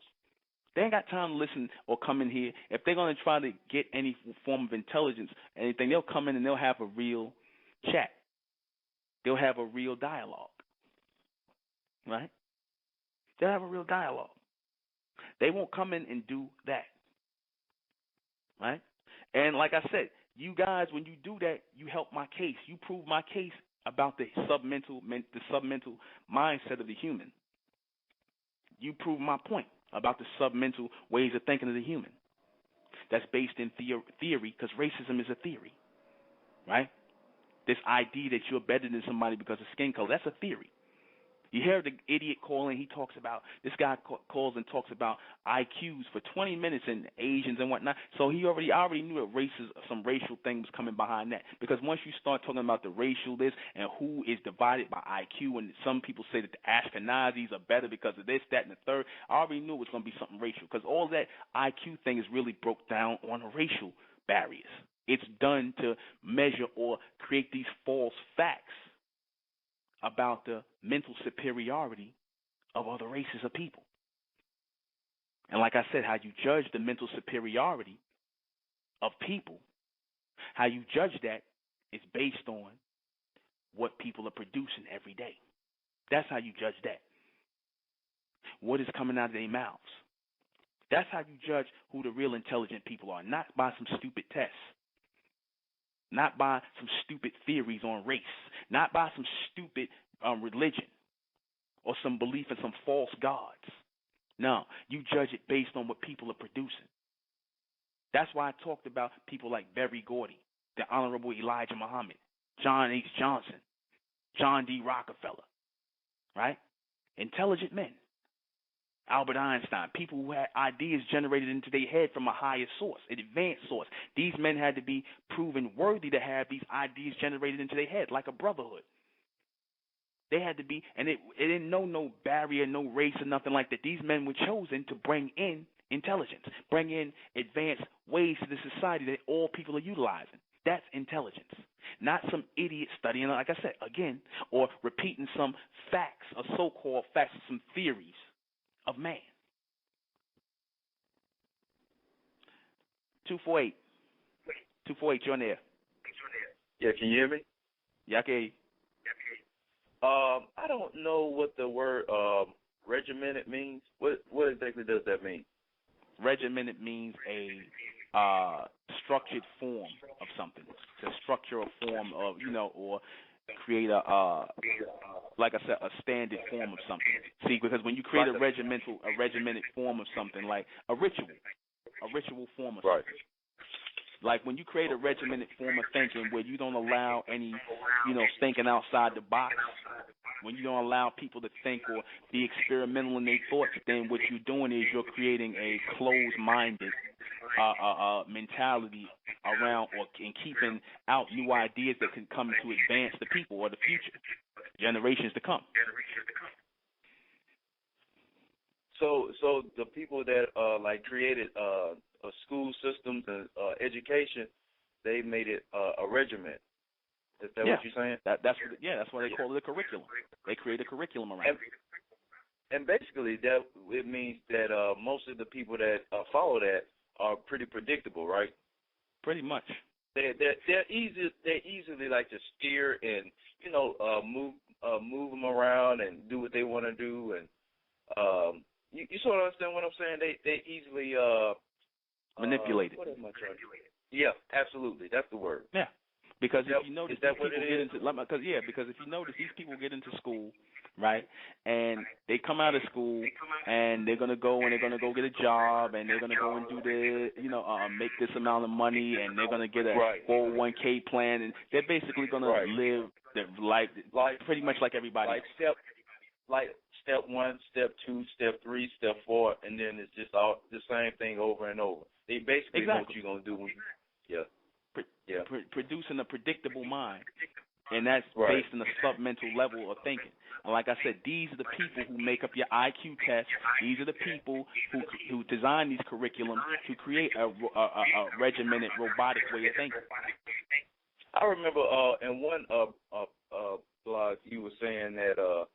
they ain't got time to listen or come in here. If they're going to try to get any form of intelligence, anything, they'll come in and they'll have a real chat. They'll have a real dialogue. Right? They'll have a real dialogue. They won't come in and do that. Right? And like I said, you guys, when you do that, you help my case. You prove my case about the submental mindset of the human. You prove my point about the submental ways of thinking of the human. That's based in theory, because racism is a theory, right? This idea that you're better than somebody because of skin color, that's a theory. You hear the idiot calling, he talks about, this guy calls and talks about IQs for 20 minutes and Asians and whatnot. So I already knew that some racial thing was coming behind that. Because once you start talking about the racial this and who is divided by IQ, and some people say that the Ashkenazis are better because of this, that, and the third, I already knew it was going to be something racial. Because all that IQ thing is really broke down on racial barriers. It's done to measure or create these false facts about the mental superiority of other races of people. And like I said, how you judge the mental superiority of people, how you judge that is based on what people are producing every day. That's how you judge that. What is coming out of their mouths. That's how you judge who the real intelligent people are, not by some stupid tests, not by some stupid theories on race, not by some stupid religion or some belief in some false gods. No, you judge it based on what people are producing. That's why I talked about people like Berry Gordy, the Honorable Elijah Muhammad, John H. Johnson, John D. Rockefeller, right? Intelligent men. Albert Einstein, people who had ideas generated into their head from a higher source, an advanced source. These men had to be proven worthy to have these ideas generated into their head, like a brotherhood. They had to be, and it didn't know no barrier, no race or nothing like that. These men were chosen to bring in intelligence, bring in advanced ways to the society that all people are utilizing. That's intelligence, not some idiot studying, like I said, again, or repeating some facts or so-called facts, some theories of man. 248. 248, you're on there. Yeah, can you hear me? Yeah, I can hear you. I don't know what the word regimented means. What exactly does that mean? Regimented means a structured form of something. To structure a form of, or create like I said, a standard form of something. See, because when you create a regimented form of something, like a ritual form of something. Like when you create a regimented form of thinking where you don't allow any, thinking outside the box, when you don't allow people to think or be experimental in their thoughts, then what you're doing is you're creating a closed-minded mentality around and keeping out new ideas that can come to advance the people or the future generations to come. So the people that created school systems and education, they made it a regiment. Is that what you're saying? That's why they call it a curriculum. They create a curriculum around it. And basically, that it means that most of the people that follow that are pretty predictable, right? Pretty much. They're easily like to steer and move them around and do what they want to do, and you sort of understand what I'm saying. They easily manipulated. What am I trying to do? Yeah, absolutely. That's the word. Yeah. Because if you notice, because if you notice, these people get into school, right, and they come out of school and they're gonna go get a job and they're gonna go and do make this amount of money and they're gonna get a 401k plan and they're basically gonna live their life pretty much like everybody else. Step 1, step 2, step 3, step 4, and then it's just all the same thing over and over. They basically know what you're gonna do. Producing a predictable mind, and that's based on a submental level of thinking. And like I said, these are the people who make up your IQ test. These are the people who design these curriculums to create a regimented, robotic way of thinking. I remember in one blog you were saying that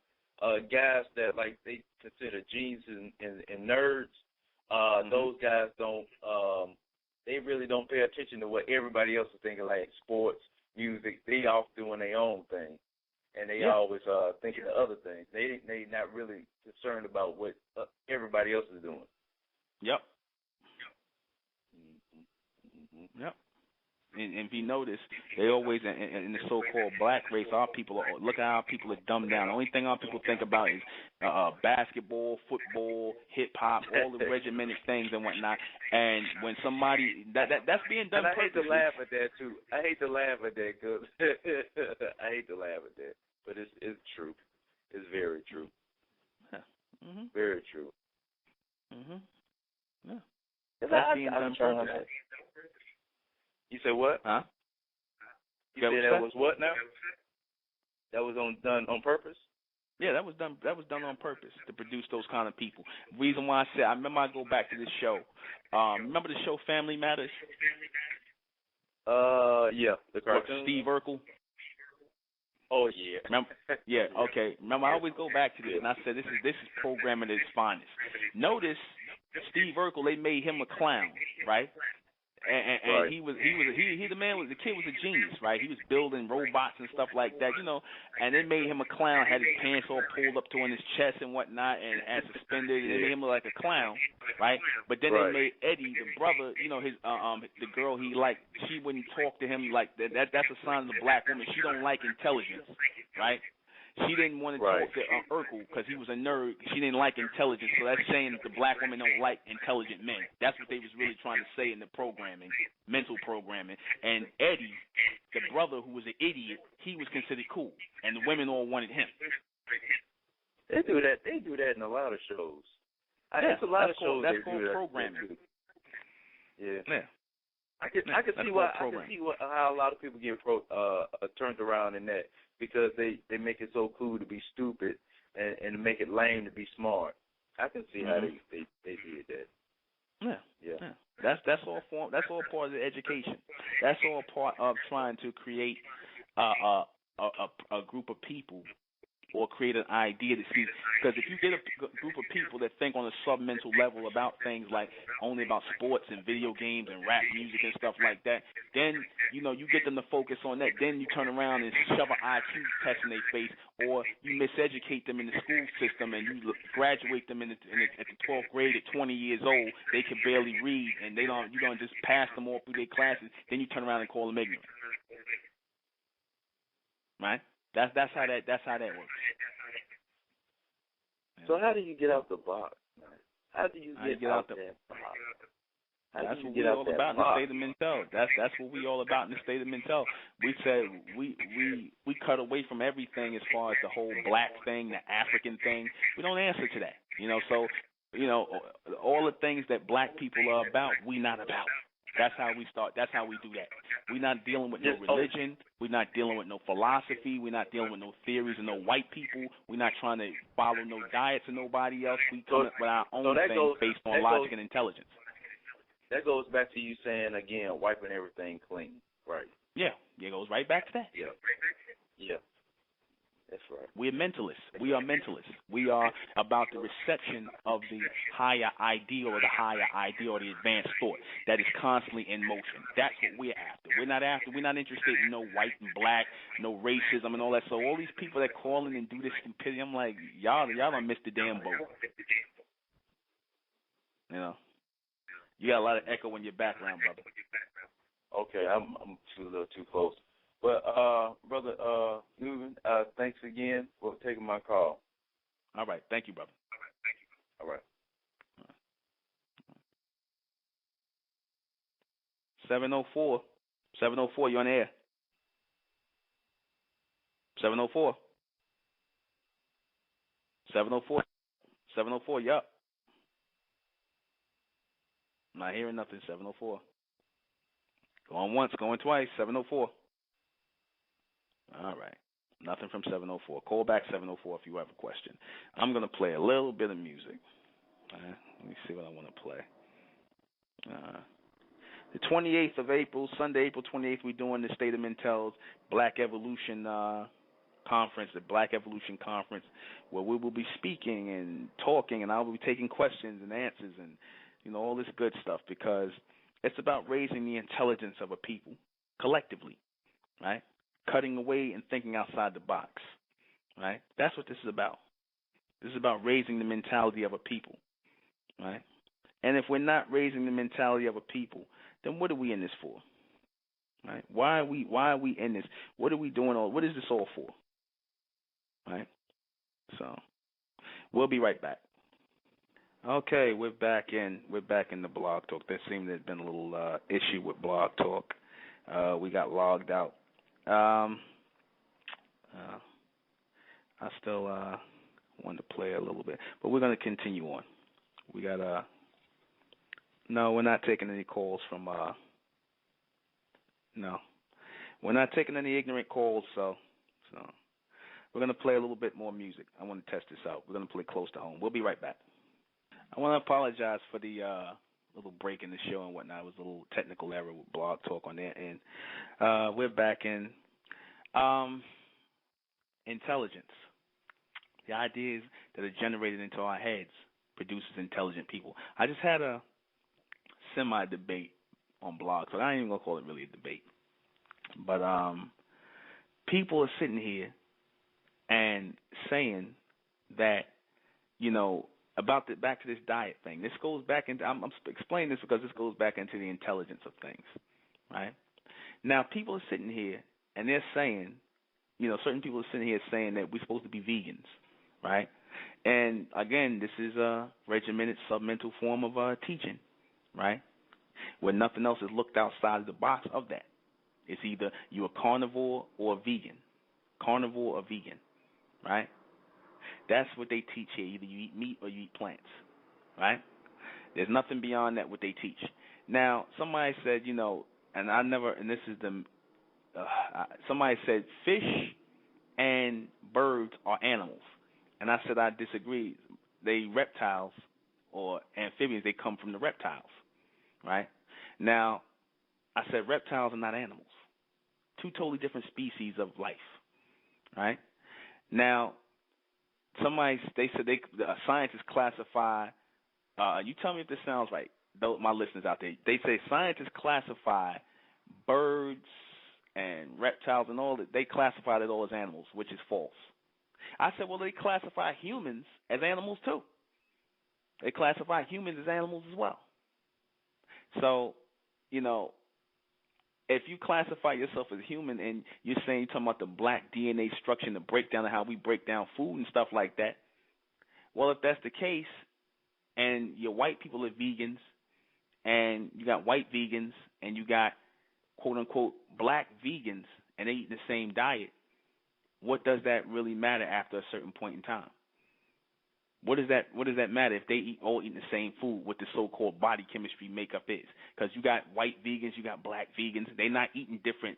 guys that they consider geniuses and nerds, those guys don't. They really don't pay attention to what everybody else is thinking, like sports, music. They off doing their own thing, and they always thinking of other things. They not really concerned about what everybody else is doing. Yep. Yep. and if you notice, they always in the so-called black race, our people look at how people are dumbed down. The only thing our people think about is basketball, football, hip hop, all the regimented things and whatnot. And when somebody that's being done, and I hate to laugh at that too. I hate to laugh at that because I hate to laugh at that, but it's true. It's very true. Yeah. Mm-hmm. Very true. Mhm. Yeah. That's being done purposely. You said what? Huh? You said that was what now? That was done on purpose? Yeah, that was done. That was done on purpose to produce those kind of people. Reason why I remember I go back to this show. Remember the show Family Matters? Yeah, the cartoon. Steve Urkel. Oh yeah. Remember? Yeah. Okay. Remember, I always go back to this, and I said this is programming at its finest. Notice Steve Urkel. They made him a clown, right? And right. he the man was the kid was a genius, right? He was building robots and stuff like that, and they made him a clown, had his pants all pulled up to on his chest and whatnot, and had suspended, and they made him look like a clown, right? But then they made Eddie, the brother, his the girl he liked, she wouldn't talk to him like that. That's a sign of the black woman. She don't like intelligence, right? She didn't want to talk to Urkel because he was a nerd. She didn't like intelligence, so that's saying that the black women don't like intelligent men. That's what they was really trying to say in the programming, mental programming. And Eddie, the brother who was an idiot, he was considered cool, and the women all wanted him. They do that. They do that in a lot of shows. It's a lot of shows. That's called programming. Yeah. Yeah. I can see how a lot of people get turned around in that, because they make it so cool to be stupid and make it lame to be smart. I can see how they did that. Yeah. That's all part of the education. That's all part of trying to create a group of people, or create an idea to see. Because if you get a group of people that think on a sub-mental level about things like only about sports and video games and rap music and stuff like that, then, you get them to focus on that. Then you turn around and shove an IQ test in their face, or you miseducate them in the school system and you graduate them at the 12th grade at 20 years old. They can barely read, and you don't just pass them all through their classes. Then you turn around and call them ignorant. Right? That's how that works. So how do you get out the box, man? How do you get out that box? That's what we're all about in the state of mental. That's what we all about in the state of mental. We said we cut away from everything as far as the whole black thing, the African thing. We don't answer to that. So all the things that black people are about, we not about. That's how we start. That's how we do that. We're not dealing with no religion. We're not dealing with no philosophy. We're not dealing with no theories of no white people. We're not trying to follow no diets of nobody else. We come up with our own thing based on logic and intelligence. That goes back to you saying, again, wiping everything clean, right? Yeah, it goes right back to that. Yeah. That's right. We're mentalists. We are mentalists. We are about the reception of the higher ideal or the advanced thought that is constantly in motion. That's what we're after. We're not interested in no white and black, no racism and all that. So all these people that call in and do this stupidity, I'm like, y'all done missed the damn boat. You got a lot of echo in your background, brother. Okay, I'm a little too close. But, Brother Newman, thanks again for taking my call. All right. Thank you, brother. All right. 704. 704, you're on air. 704. 704. 704, yup. I'm not hearing nothing, 704. Going once, going twice, 704. All right. Nothing from 704. Call back 704 if you have a question. I'm going to play a little bit of music. Let me see what I want to play. The 28th of April, Sunday, April 28th, we're doing the State of Mentel's Black Evolution Conference, the Black Evolution Conference, where we will be speaking and talking, and I will be taking questions and answers and, all this good stuff, because it's about raising the intelligence of a people collectively, right? Cutting away and thinking outside the box, right? That's what this is about. This is about raising the mentality of a people, right? And if we're not raising the mentality of a people, then what are we in this for? Right? Why are we in this? What are we doing? What is this all for? Right? So we'll be right back. Okay, we're back in the Blog Talk. There seemed to have been a little issue with Blog Talk. We got logged out. I still wanted to play a little bit, but we're going to continue on. We got no, we're not taking any calls from no, we're not taking any ignorant calls. So we're going to play a little bit more music. I want to test this out. We're going to play Close to Home. We'll be right back. I want to apologize for the little break in the show and whatnot. It was a little technical error with Blog Talk on their end. We're back in intelligence. The ideas that are generated into our heads produces intelligent people. I just had a semi-debate on Blog Talk. I ain't even going to call it really a debate. But people are sitting here and saying that, back to this diet thing. This goes back into, I'm explaining this because this goes back into the intelligence of things, right? Now, people are sitting here and they're saying, certain people are sitting here saying that we're supposed to be vegans, right? And again, this is a regimented submental form of teaching, right? Where nothing else is looked outside of the box of that. It's either you're a carnivore or a vegan. Carnivore or vegan, right? That's what they teach here. Either you eat meat or you eat plants, right? There's nothing beyond that what they teach. Now, somebody said, somebody said fish and birds are animals. And I said I disagree. They reptiles or amphibians, they come from the reptiles, right? Now, I said reptiles are not animals. Two totally different species of life, right? Now, they said scientists classify, you tell me if this sounds right, my listeners out there. They say scientists classify birds and reptiles and all that, they classify it all as animals, which is false. I said, well, they classify humans as animals too. They classify humans as animals as well. So, if you classify yourself as human and you're talking about the black DNA structure and the breakdown of how we break down food and stuff like that, well, if that's the case and your white people are vegans and you got white vegans and you got quote-unquote black vegans and they eat the same diet, what does that really matter after a certain point in time? What does that matter if they all eat the same food, what the so-called body chemistry makeup is? Because you got white vegans, you got black vegans. They're not eating different.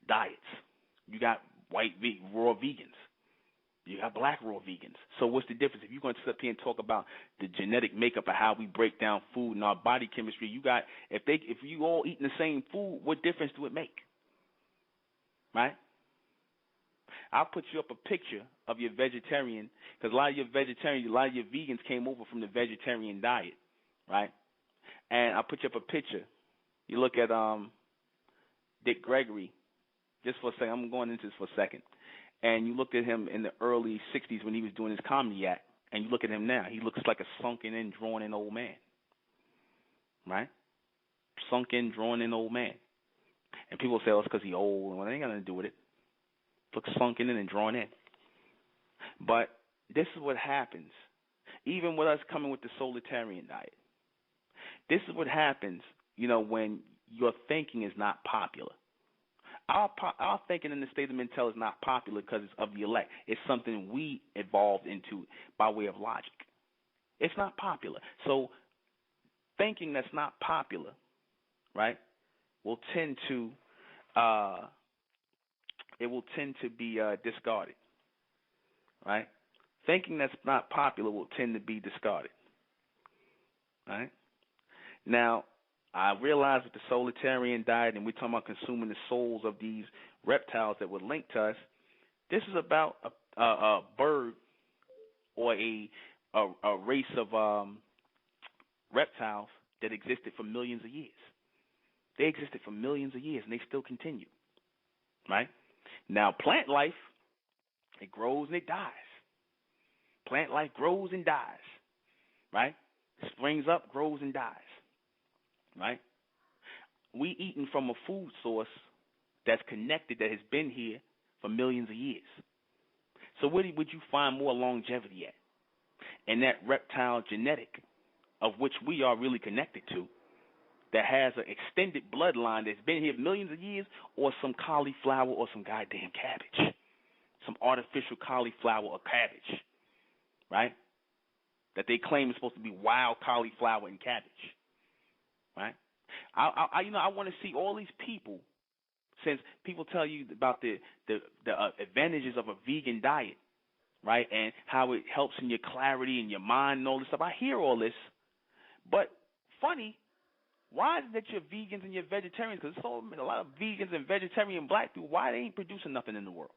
Diets. You got white raw vegans. You got black raw vegans. So what's the difference? If you're going to sit up here and talk about the genetic makeup of how we break down food and our body chemistry, if you all eating the same food, what difference do it make? Right? I'll put you up a picture of your vegetarian, because a lot of your vegans came over from the vegetarian diet, right? And I'll put you up a picture. You look at Dick Gregory, just for a second. I'm going into this for a second. And you look at him in the early 60s when he was doing his comedy act, and you look at him now. He looks like a sunken-in, drawn-in old man, right? Sunken, drawn-in old man. And people say, oh, it's because he's old. Well, it ain't got nothing to do with it. Looks sunken in and drawn in. But this is what happens, even with us coming with the solitarian diet. This is what happens, when your thinking is not popular. Our thinking in the state of Mentel is not popular because it's of the elect. It's something we evolved into by way of logic. It's not popular. So thinking that's not popular, right, will tend to be discarded, right? Thinking that's not popular will tend to be discarded, right? Now, I realize with the solitarian diet, and we're talking about consuming the souls of these reptiles that were linked to us, this is about a bird or a race of reptiles that existed for millions of years. They existed for millions of years, and they still continue, right? Now, plant life, it grows and it dies. Plant life grows and dies, right? Springs up, grows and dies. right? We eating from a food source that's connected, that has been here for millions of years. So where would you find more longevity at? In that reptile genetic of which we are really connected to, that has an extended bloodline that's been here millions of years, or some cauliflower or some goddamn cabbage, some artificial cauliflower or cabbage, right? That they claim is supposed to be wild cauliflower and cabbage, right? I want to see all these people, since people tell you about the advantages of a vegan diet, right, and how it helps in your clarity and your mind and all this stuff. I hear all this, but funny, why is it that you're vegans and you're vegetarians? Because a lot of vegans and vegetarian black people, why they ain't producing nothing in the world?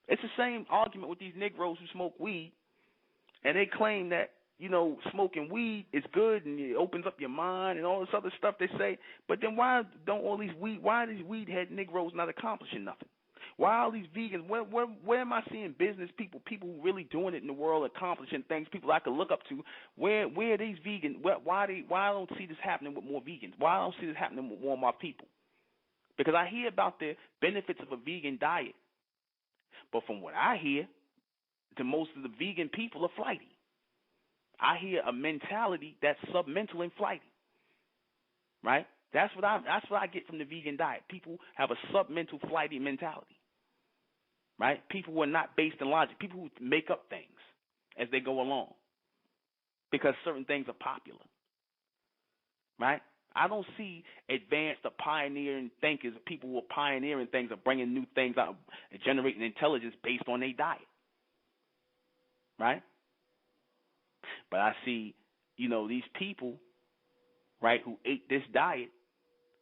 It's the same argument with these Negroes who smoke weed, and they claim that, you know, smoking weed is good and it opens up your mind and all this other stuff they say. But then why are these weed-head Negroes not accomplishing nothing? Why are these vegans? Where am I seeing business people who really doing it in the world, accomplishing things, people I could look up to? Where are these vegans? Why I don't see this happening with more vegans? Why I don't see this happening with more of my people? Because I hear about the benefits of a vegan diet, but from what I hear, most of the vegan people are flighty. I hear a mentality that's submental and flighty, right? That's what I get from the vegan diet. People have a submental, flighty mentality, right? People who are not based in logic. People who make up things as they go along because certain things are popular, right? I don't see advanced or pioneering thinkers, people who are pioneering things or bringing new things out and generating intelligence based on their diet, right? But I see, you know, these people, right, who ate this diet,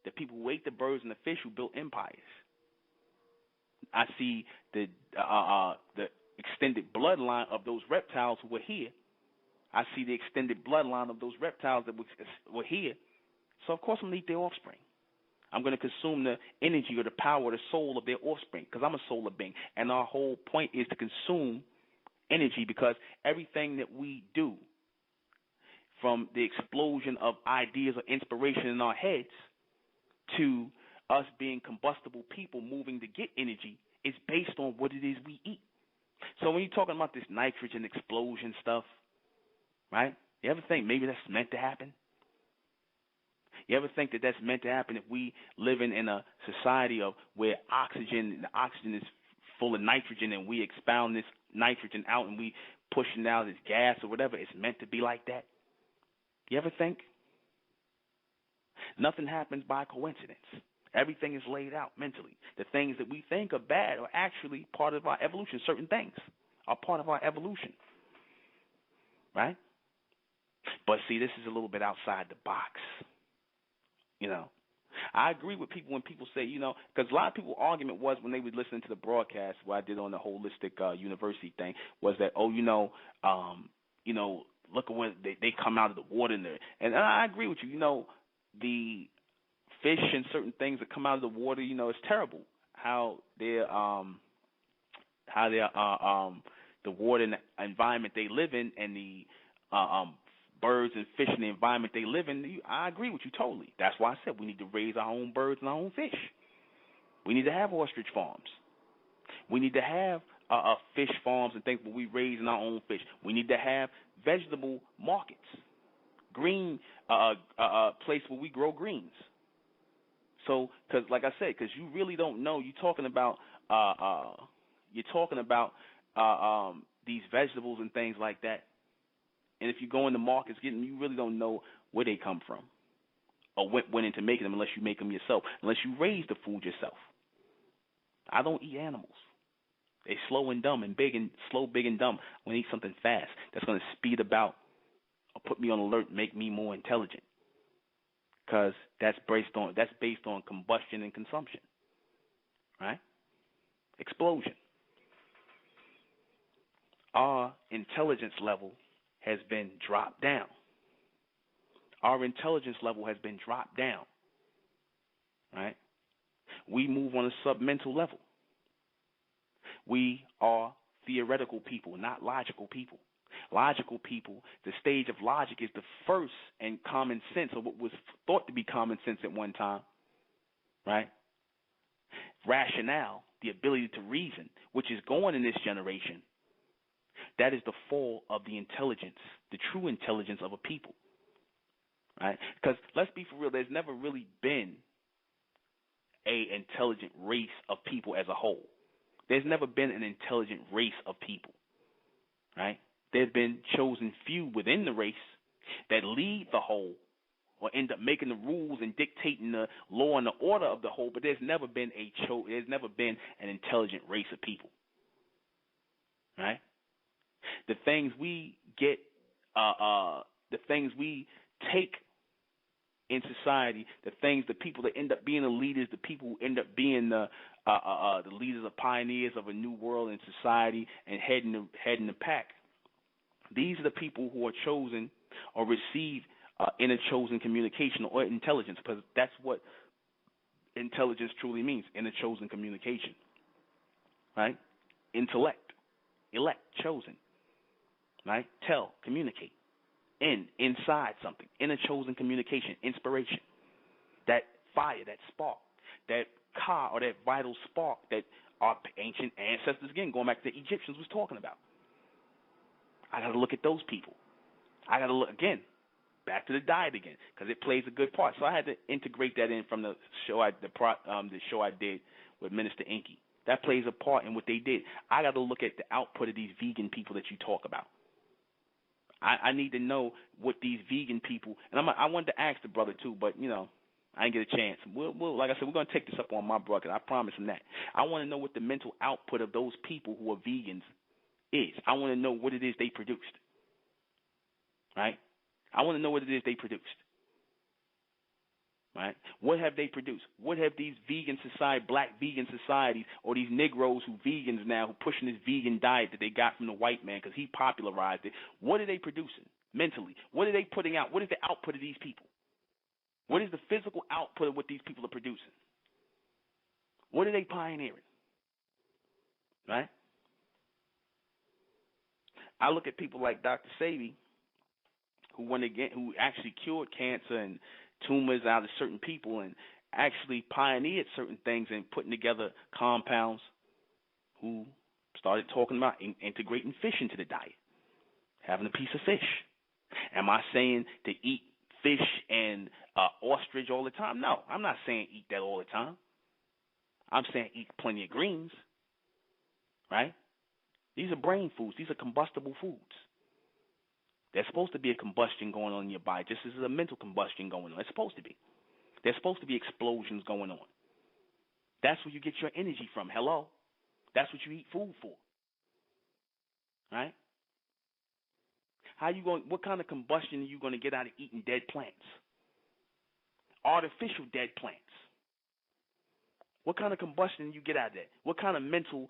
the people who ate the birds and the fish who built empires. I see the extended bloodline of those reptiles who were here. I see the extended bloodline of those reptiles that were here. So, of course, I'm going to eat their offspring. I'm going to consume the energy or the power or the soul of their offspring because I'm a solar being. And our whole point is to consume energy because everything that we do, from the explosion of ideas or inspiration in our heads to us being combustible people moving to get energy, is based on what it is we eat. So when you're talking about this nitrogen explosion stuff, right, you ever think maybe that's meant to happen? You ever think that that's meant to happen if we live in a society of where the oxygen is full of nitrogen and we expound this nitrogen out and we pushing out this gas or whatever, it's meant to be like that? You ever think? Nothing happens by coincidence. Everything is laid out mentally. The things that we think are bad are actually part of our evolution. Certain things are part of our evolution, right? But see, this is a little bit outside the box. You know, I agree with people when people say, you know, because a lot of people's argument was when they were listening to the broadcast, what I did on the holistic university thing, was that, look at when they come out of the water and I agree with you. You know, the fish and certain things that come out of the water, you know, it's terrible how the water and the environment they live in and the birds and fish in the environment they live in. I agree with you totally. That's why I said we need to raise our own birds and our own fish. We need to have ostrich farms. We need to have fish farms and things where we raise our own fish. We need to have vegetable markets, green place where we grow greens. So, because like I said, because you really don't know. You're talking about these vegetables and things like that. And if you go in the markets getting, you really don't know where they come from or what went into making them unless you make them yourself, unless you raise the food yourself. I don't eat animals. They slow and dumb and big and slow, big and dumb. I want to eat something fast that's going to speed about or put me on alert, make me more intelligent. Because that's based on combustion and consumption, right? Explosion. Our intelligence level has been dropped down. Our intelligence level has been dropped down, right? We move on a submental level. We are theoretical people, not logical people. logical people. The stage of logic is the first and common sense, or what was thought to be common sense at one time, right? Rationale, the ability to reason, which is gone in this generation, that is the fall of the intelligence, the true intelligence of a people, right? Because let's be for real, there's never really been a intelligent race of people as a whole. There's never been an intelligent race of people, right? There's been chosen few within the race that lead the whole or end up making the rules and dictating the law and the order of the whole, but there's never been an intelligent race of people, right? The things we get, the things we take in society, the people that end up being the leaders, the people who end up being the leaders or pioneers of a new world in society and heading the pack. These are the people who are chosen or receive inner chosen communication or intelligence, because that's what intelligence truly means, inner chosen communication, right? Intellect, elect, chosen, right? Tell, communicate. Inside something, inner chosen communication, inspiration, that fire, that spark, that ka, or that vital spark that our ancient ancestors, again, going back to the Egyptians, was talking about. I got to look at those people. I got to look, again, back to the diet again, because it plays a good part. So I had to integrate that in from the show I did with Minister Inky. That plays a part in what they did. I got to look at the output of these vegan people that you talk about. I need to know what these vegan people, and I wanted to ask the brother too, but I didn't get a chance. We'll like I said, we're going to take this up on my brother. I promise him that. I want to know what the mental output of those people who are vegans is. I want to know what it is they produced. Right? I want to know what it is they produced. Right? What have they produced? What have these vegan society, black vegan societies, or these Negroes who vegans now, who pushing this vegan diet that they got from the white man because he popularized it, what are they producing mentally? What are they putting out? What is the output of these people? What is the physical output of what these people are producing? What are they pioneering? Right? I look at people like Dr. Sebi, who actually cured cancer and tumors out of certain people and actually pioneered certain things and putting together compounds, who started talking about integrating fish into the diet, having a piece of fish. Am I saying to eat fish and ostrich all the time? No, I'm not saying eat that all the time. I'm saying eat plenty of greens, right? These are brain foods. These are combustible foods. There's supposed to be a combustion going on in your body, just as there's a mental combustion going on. It's supposed to be. There's supposed to be explosions going on. That's where you get your energy from. Hello? That's what you eat food for. Right? What kind of combustion are you going to get out of eating dead plants? Artificial dead plants. What kind of combustion you get out of that? What kind of mental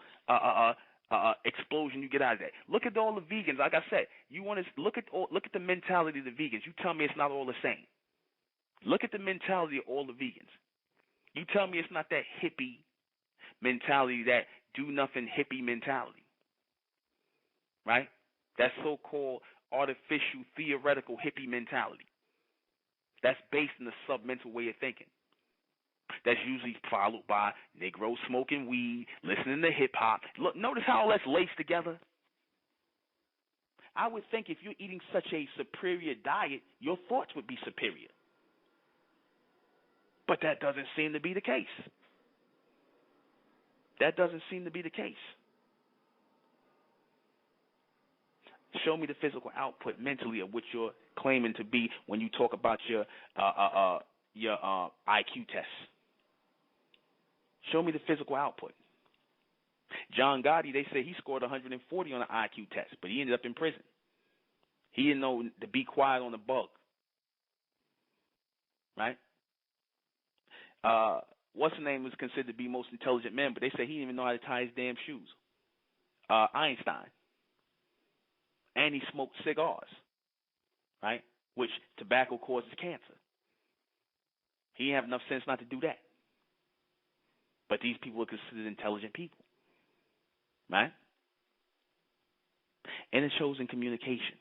explosion you get out of that? Look at all the vegans. Like I said, you want to look at the mentality of the vegans. You tell me it's not all the same. Look at the mentality of all the vegans. You tell me it's not that hippie mentality, that do nothing hippie mentality, right? That so-called artificial theoretical hippie mentality. That's based in the submental way of thinking. That's usually followed by Negroes smoking weed, listening to hip-hop. Look, notice how all that's laced together? I would think if you're eating such a superior diet, your thoughts would be superior. But that doesn't seem to be the case. That doesn't seem to be the case. Show me the physical output mentally of what you're claiming to be when you talk about your IQ test. Show me the physical output. John Gotti, they say he scored 140 on an IQ test, but he ended up in prison. He didn't know to be quiet on the bug. Right? What's his name was considered to be most intelligent man, but they say he didn't even know how to tie his damn shoes. Einstein. And he smoked cigars, right? Which tobacco causes cancer. He didn't have enough sense not to do that. But these people are considered intelligent people, right? And it shows in communication.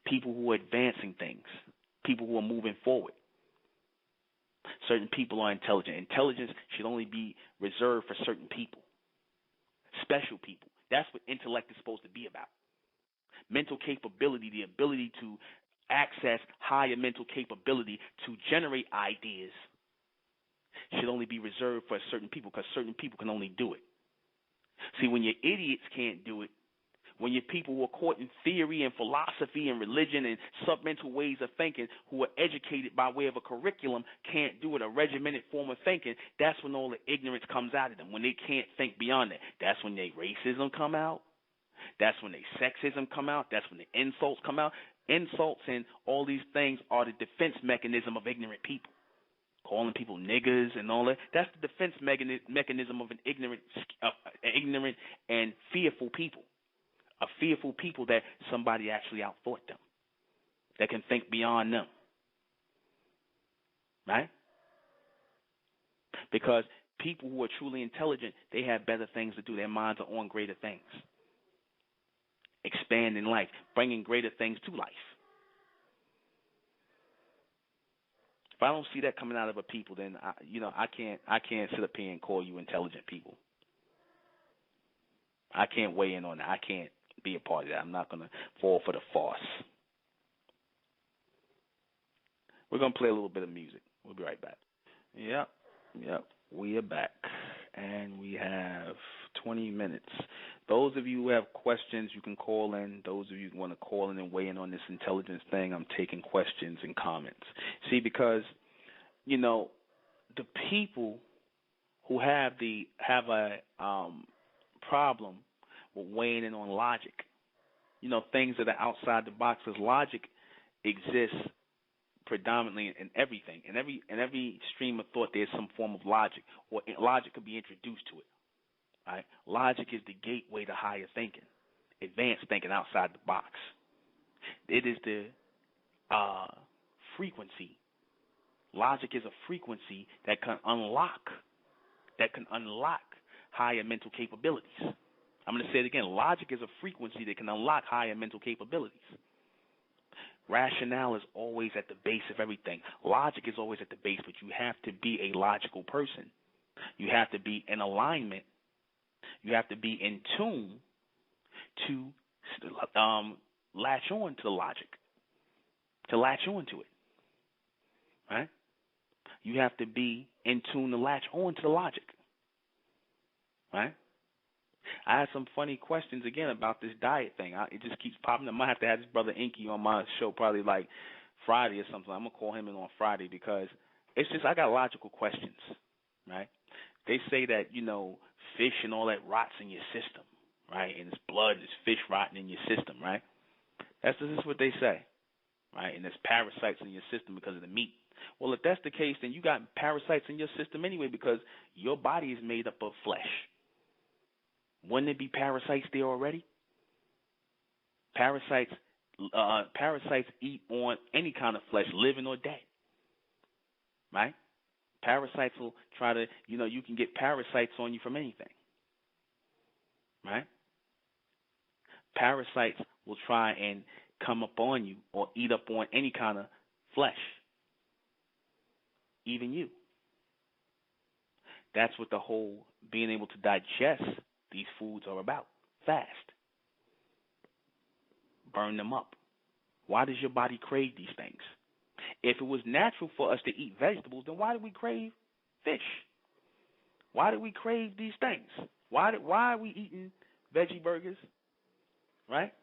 People who are advancing things, people who are moving forward. Certain people are intelligent. Intelligence should only be reserved for certain people, special people. That's what intellect is supposed to be about. Mental capability, the ability to access higher mental capability to generate ideas, should only be reserved for certain people, because certain people can only do it. See, when your idiots can't do it, when your people who are caught in theory and philosophy and religion and submental ways of thinking, who are educated by way of a curriculum, can't do it, a regimented form of thinking, that's when all the ignorance comes out of them, when they can't think beyond that. That's when their racism come out. That's when their sexism come out. That's when the insults come out. Insults and all these things are the defense mechanism of ignorant people. Calling people niggers and all that, that's the defense mechanism of an ignorant and fearful people. A fearful people that somebody actually outthought them, that can think beyond them. Right? Because people who are truly intelligent, they have better things to do. Their minds are on greater things. Expanding life, bringing greater things to life. If I don't see that coming out of a people, then I can't sit up here and call you intelligent people. I can't weigh in on that. I can't be a part of that. I'm not going to fall for the farce. We're going to play a little bit of music. We'll be right back. Yep. We are back. And we have 20 minutes. Those of you who have questions, you can call in. Those of you who want to call in and weigh in on this intelligence thing, I'm taking questions and comments. See, because, the people who have a problem with weighing in on logic, things that are outside the box, because logic exists predominantly in everything. In every stream of thought, there's some form of logic, or logic could be introduced to it. Right? Logic is the gateway to higher thinking, advanced thinking outside the box. It is the frequency. Logic is a frequency that can unlock higher mental capabilities. I'm going to say it again. Logic is a frequency that can unlock higher mental capabilities. Rationale is always at the base of everything. Logic is always at the base, but you have to be a logical person. You have to be in alignment. You have to be in tune to latch on to the logic, to latch on to it. Right? You have to be in tune to latch on to the logic. Right? I had some funny questions again about this diet thing. It just keeps popping up. I might have to have this brother Inky on my show probably like Friday or something. I'm going to call him in on Friday because it's just I got logical questions, right? They say that, fish and all that rots in your system, right? And it's blood, it's fish rotting in your system, right? This is what they say, right? And there's parasites in your system because of the meat. Well, if that's the case, then you got parasites in your system anyway because your body is made up of flesh. Wouldn't there be parasites there already? Parasites eat on any kind of flesh, living or dead. Right? Parasites will try to, you can get parasites on you from anything. Right? Parasites will try and come up on you or eat up on any kind of flesh. Even you. That's what the whole being able to digest these foods are about. Fast. Burn them up. Why does your body crave these things? If it was natural for us to eat vegetables, then why do we crave fish? Why do we crave these things? Why are we eating veggie burgers? Right?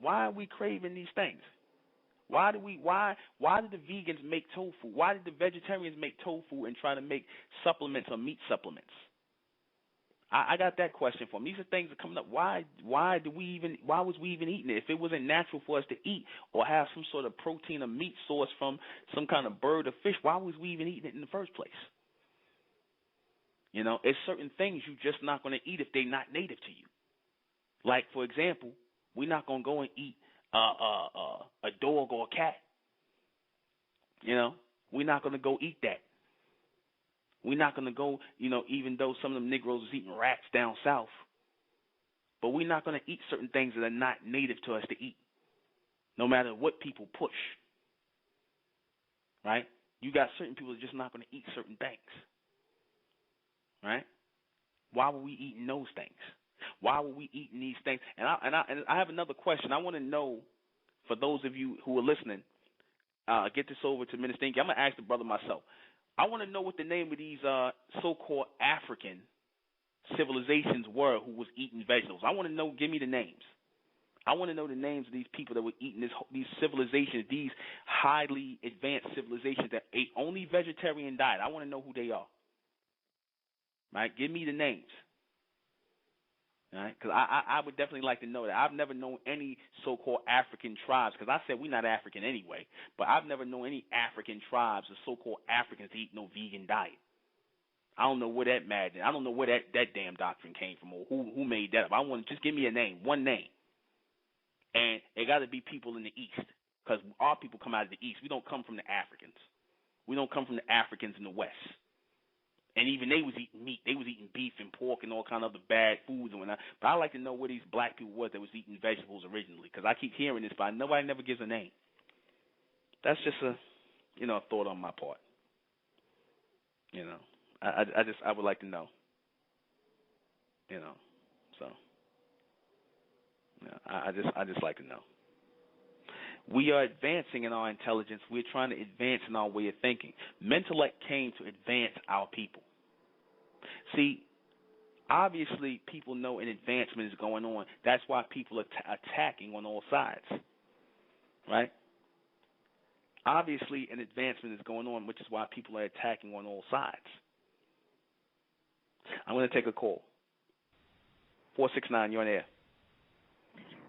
Why are we craving these things? Why did the vegans make tofu? Why did the vegetarians make tofu and try to make supplements or meat supplements? I got that question for them. These are things that are coming up. Why was we even eating it? If it wasn't natural for us to eat or have some sort of protein or meat source from some kind of bird or fish, why was we even eating it in the first place? It's certain things you're just not going to eat if they're not native to you. Like, for example, we're not going to go and eat a dog or a cat. We're not going to go eat that. We're not going to go, even though some of them Negroes is eating rats down south. But we're not going to eat certain things that are not native to us to eat, no matter what people push. Right? You got certain people that are just not going to eat certain things. Right? Why were we eating those things? Why were we eating these things? And I have another question. I want to know, for those of you who are listening, get this over to Minister Inky. I'm going to ask the brother myself. I want to know what the name of these so-called African civilizations were who was eating vegetables. I want to know, give me the names. I want to know the names of these people that were eating these civilizations, these highly advanced civilizations that ate only vegetarian diet. I want to know who they are. Right? Give me the names. Right? Because I would definitely like to know that. I've never known any so-called African tribes, because I said we're not African anyway, but I've never known any African tribes or so-called Africans to eat no vegan diet. I don't know where that madness, I don't know where that damn doctrine came from, or who made that up. I want to just give me a name, one name. And it got to be people in the East, because our people come out of the East. We don't come from the Africans. We don't come from the Africans in the West. And even they was eating meat. They was eating beef and pork and all kind of other bad foods and whatnot. But I like to know where these black people was that was eating vegetables originally, because I keep hearing this, but nobody never gives a name. That's just a thought on my part. I would like to know. So I just like to know. We are advancing in our intelligence. We're trying to advance in our way of thinking. Mentellect came to advance our people. See, obviously people know an advancement is going on. That's why people are attacking on all sides, right? Obviously an advancement is going on, which is why people are attacking on all sides. I'm going to take a call. 469, you're on air.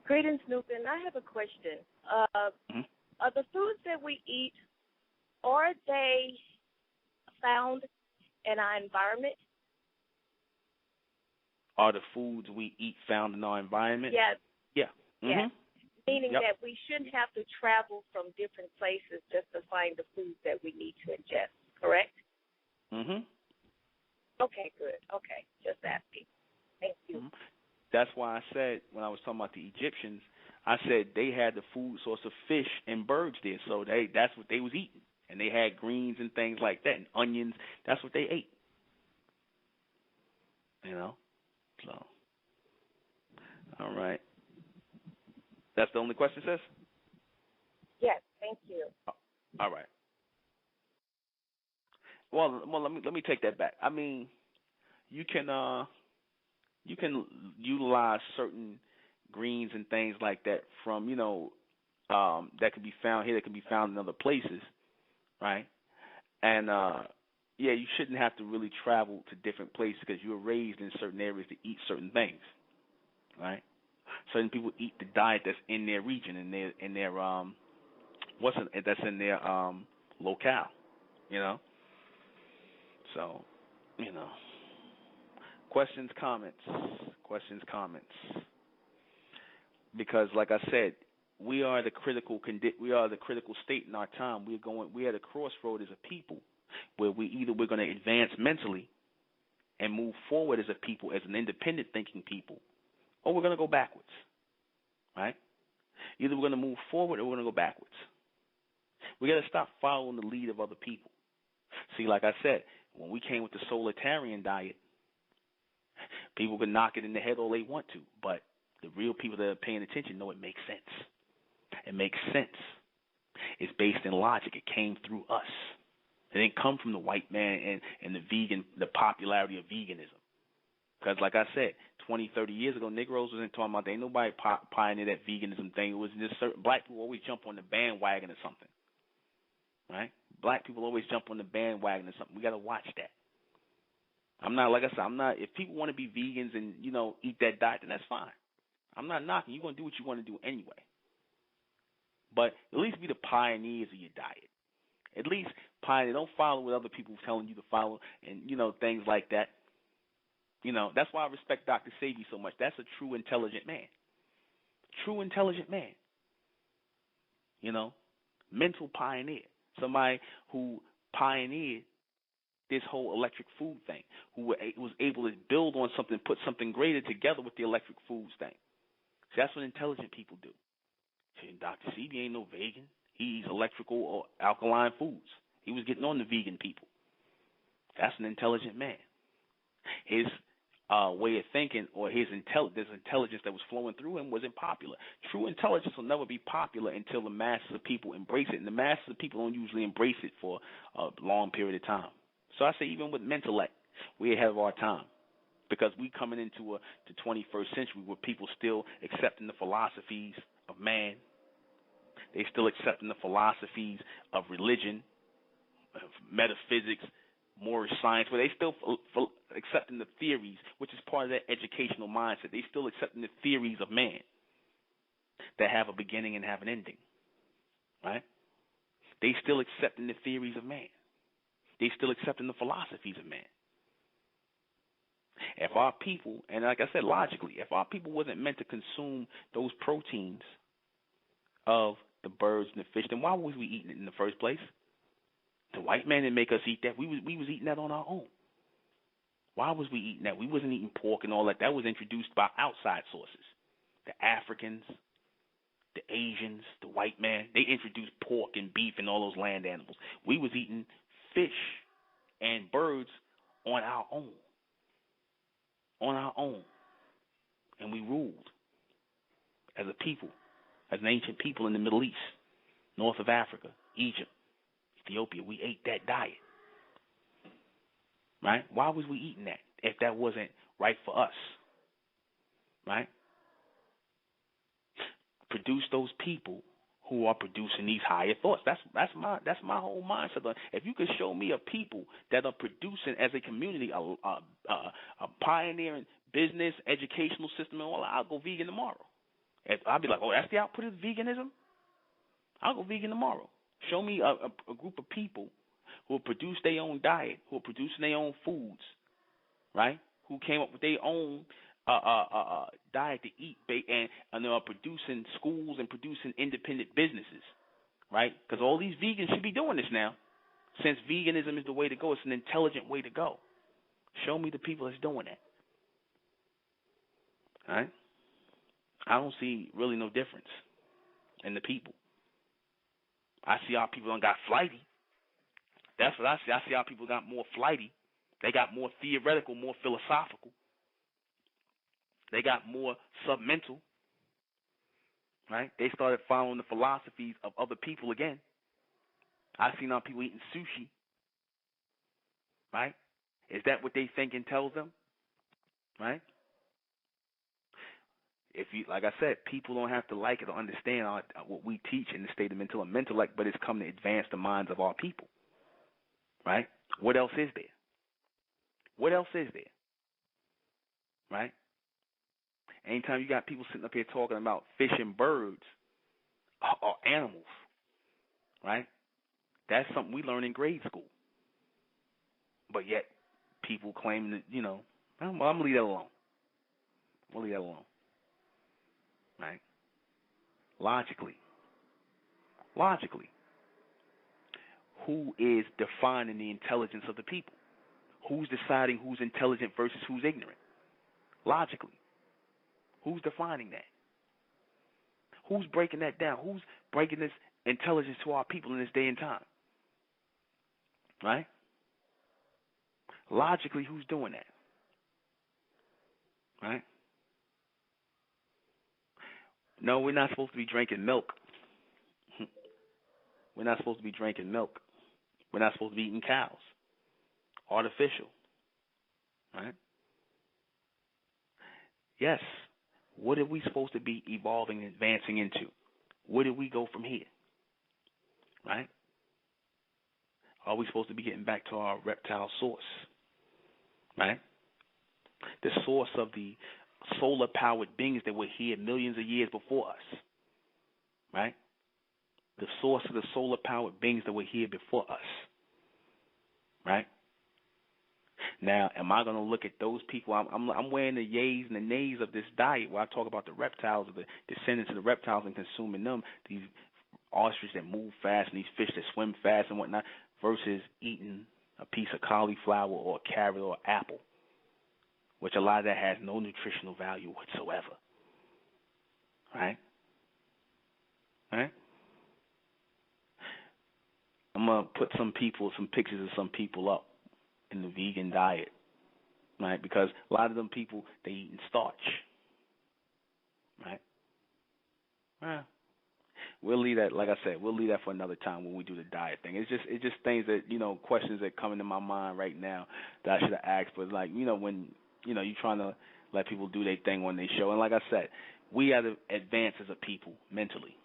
Greetings, Newton. I have a question. Are the foods that we eat, are they found in our environment? Are the foods we eat found in our environment? Yes. Yeah. Mm-hmm. Yes. Meaning that we shouldn't have to travel from different places just to find the foods that we need to ingest, correct? Mm-hmm. Okay, good. Okay, just asking. Thank you. Mm-hmm. That's why I said, when I was talking about the Egyptians, I said they had the food source of fish and birds there, so that's what they was eating. And they had greens and things like that, and onions. That's what they ate. So, all right. That's the only question, sis? Yes, thank you. All right. Well, let me take that back. I mean, you can utilize certain greens and things like that from that can be found here, that can be found in other places, right? And you shouldn't have to really travel to different places, because you were raised in certain areas to eat certain things, right? Certain people eat the diet that's in their region, in their that's in their locale, So, questions, comments. Because, like I said, we are the critical state in our time. We're at a crossroad as a people, where we're going to advance mentally and move forward as a people, as an independent thinking people, or we're going to go backwards, right? Either we're going to move forward or we're going to go backwards. We got to stop following the lead of other people. See, like I said, when we came with the solitarian diet, people can knock it in the head all they want to, but the real people that are paying attention know it makes sense. It makes sense. It's based in logic. It came through us. It didn't come from the white man and the popularity of veganism. Because, like I said, 20, 30 years ago, Negroes wasn't talking about that. Ain't nobody pioneered that veganism thing. It was just certain black people always jump on the bandwagon or something, right? Black people always jump on the bandwagon or something. We got to watch that. If people want to be vegans and, eat that diet, then that's fine. I'm not knocking. You're going to do what you want to do anyway. But at least be the pioneers of your diet. At least pioneer. Don't follow what other people are telling you to follow and, things like that. That's why I respect Dr. Sebi so much. That's a true intelligent man. True intelligent man. Mental pioneer. Somebody who pioneered this whole electric food thing, who was able to build on something, put something greater together with the electric foods thing. See, that's what intelligent people do. See, Dr. Sebi ain't no vegan. He eats electrical or alkaline foods. He was getting on the vegan people. That's an intelligent man. His way of thinking, or his intelligence that was flowing through him, wasn't popular. True intelligence will never be popular until the masses of people embrace it, and the masses of people don't usually embrace it for a long period of time. So I say, even with intellect, we're ahead of our time, because we coming into the 21st century where people still accepting the philosophies of man. They still accepting the philosophies of religion, of metaphysics, more science, but they still accepting the theories, which is part of that educational mindset. They still accepting the theories of man that have a beginning and have an ending, right? They still accepting the theories of man. They still accepting the philosophies of man. If our people, and like I said, logically, if our people wasn't meant to consume those proteins of the birds and the fish, then why was we eating it in the first place? The white man didn't make us eat that. We was eating that on our own. Why was we eating that? We wasn't eating pork and all that. That was introduced by outside sources. The Africans, the Asians, the white man, they introduced pork and beef and all those land animals. We was eating fish and birds on our own. On our own. And we ruled as a people, as an ancient people in the Middle East, north of Africa, Egypt, Ethiopia. We ate that diet, right? Why was we eating that if that wasn't right for us, right? Produce those people who are producing these higher thoughts. That's my whole mindset. If you could show me a people that are producing as a community a pioneering business, educational system, and all, I'll go vegan tomorrow. I'll be like, oh, that's the output of veganism? I'll go vegan tomorrow. Show me a group of people who will produce their own diet, who are producing their own foods, right? Who came up with their own diet to eat, and they are producing schools and producing independent businesses, right? Because all these vegans should be doing this now. Since veganism is the way to go, it's an intelligent way to go. Show me the people that's doing that, all right? I don't see really no difference in the people. I see our people done got flighty. That's what I see. I see our people got more flighty. They got more theoretical, more philosophical. They got more submental, right? They started following the philosophies of other people again. I seen our people eating sushi, right? Is that what they thinking tells them, right? If you, like I said, people don't have to like it or understand what we teach in the state of mental and intellect, but it's come to advance the minds of our people, right? What else is there? What else is there, right? Anytime you got people sitting up here talking about fish and birds or animals, right? That's something we learn in grade school. But yet people claim that, well, I'm going to leave that alone. We'll leave that alone. Right? Logically, who is defining the intelligence of the people? Who's deciding who's intelligent versus who's ignorant? Logically, who's defining that? Who's breaking that down? Who's breaking this intelligence to our people in this day and time? Right? Logically, who's doing that? Right? No, we're not supposed to be drinking milk. We're not supposed to be drinking milk. We're not supposed to be eating cows. Artificial. Right? Yes. What are we supposed to be evolving and advancing into? Where do we go from here? Right? Are we supposed to be getting back to our reptile source? Right? The source of the solar-powered beings that were here millions of years before us, right? The source of the solar-powered beings that were here before us, right? Now, am I going to look at those people? I'm weighing the yays and the nays of this diet where I talk about the reptiles, the descendants of the reptiles and consuming them, these ostriches that move fast and these fish that swim fast and whatnot, versus eating a piece of cauliflower or a carrot or apple, which a lot of that has no nutritional value whatsoever. Right? Right? I'm going to put some pictures of some people up in the vegan diet, right? Because a lot of them people, they eating starch, right? Well, we'll leave that, like I said, we'll leave that for another time when we do the diet thing. It's just things that, questions that come into my mind right now that I should have asked. But like, when, you're trying to let people do their thing on their show. And like I said, we have to advance as a people mentally.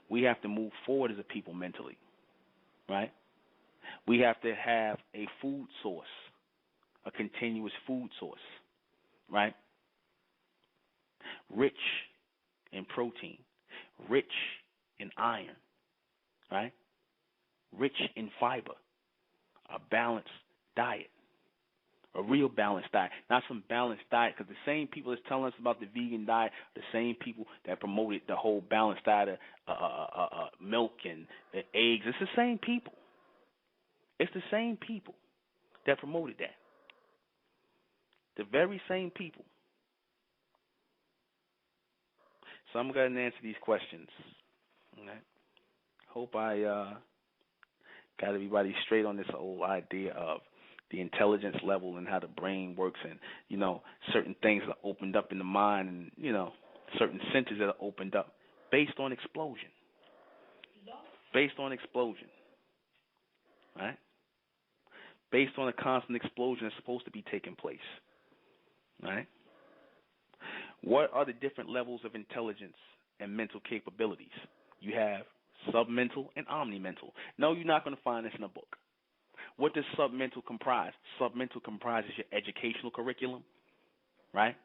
We have to move forward as a people mentally, right? We have to have a food source, a continuous food source, right? Rich in protein, rich in iron, right? Rich in fiber, a balanced diet, a real balanced diet, not some balanced diet, because the same people that's telling us about the vegan diet, the same people that promoted the whole balanced diet of milk and eggs, it's the same people. It's the same people that promoted that. The very same people. So I'm going to answer these questions. All right. Hope I got everybody straight on this whole idea of the intelligence level and how the brain works, and certain things that are opened up in the mind, and certain centers that are opened up based on explosion. Based on explosion. Right? Based on a constant explosion that's supposed to be taking place. Right? What are the different levels of intelligence and mental capabilities? You have submental and omnimental. No, you're not going to find this in a book. What does submental comprise? Submental comprises your educational curriculum, right?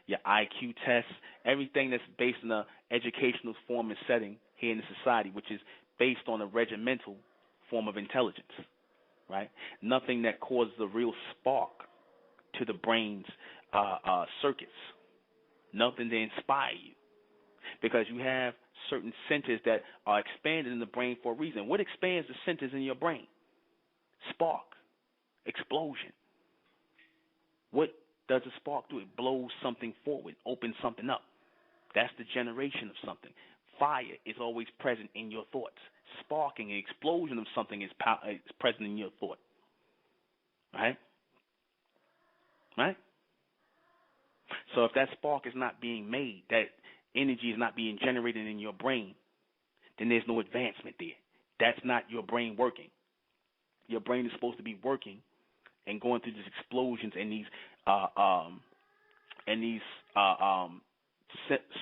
Your IQ tests, everything that's based on an educational form and setting here in the society, which is based on a regimental form of intelligence, right? Nothing that causes a real spark to the brain's circuits. Nothing to inspire you, because you have certain centers that are expanded in the brain for a reason. What expands the centers in your brain? Spark, explosion. What does a spark do? It blows something forward, opens something up. That's the generation of something. Fire is always present in your thoughts. Sparking, an explosion of something is present in your thought. Right? Right? So if that spark is not being made, that energy is not being generated in your brain, then there's no advancement there. That's not your brain working. Your brain is supposed to be working and going through these explosions and these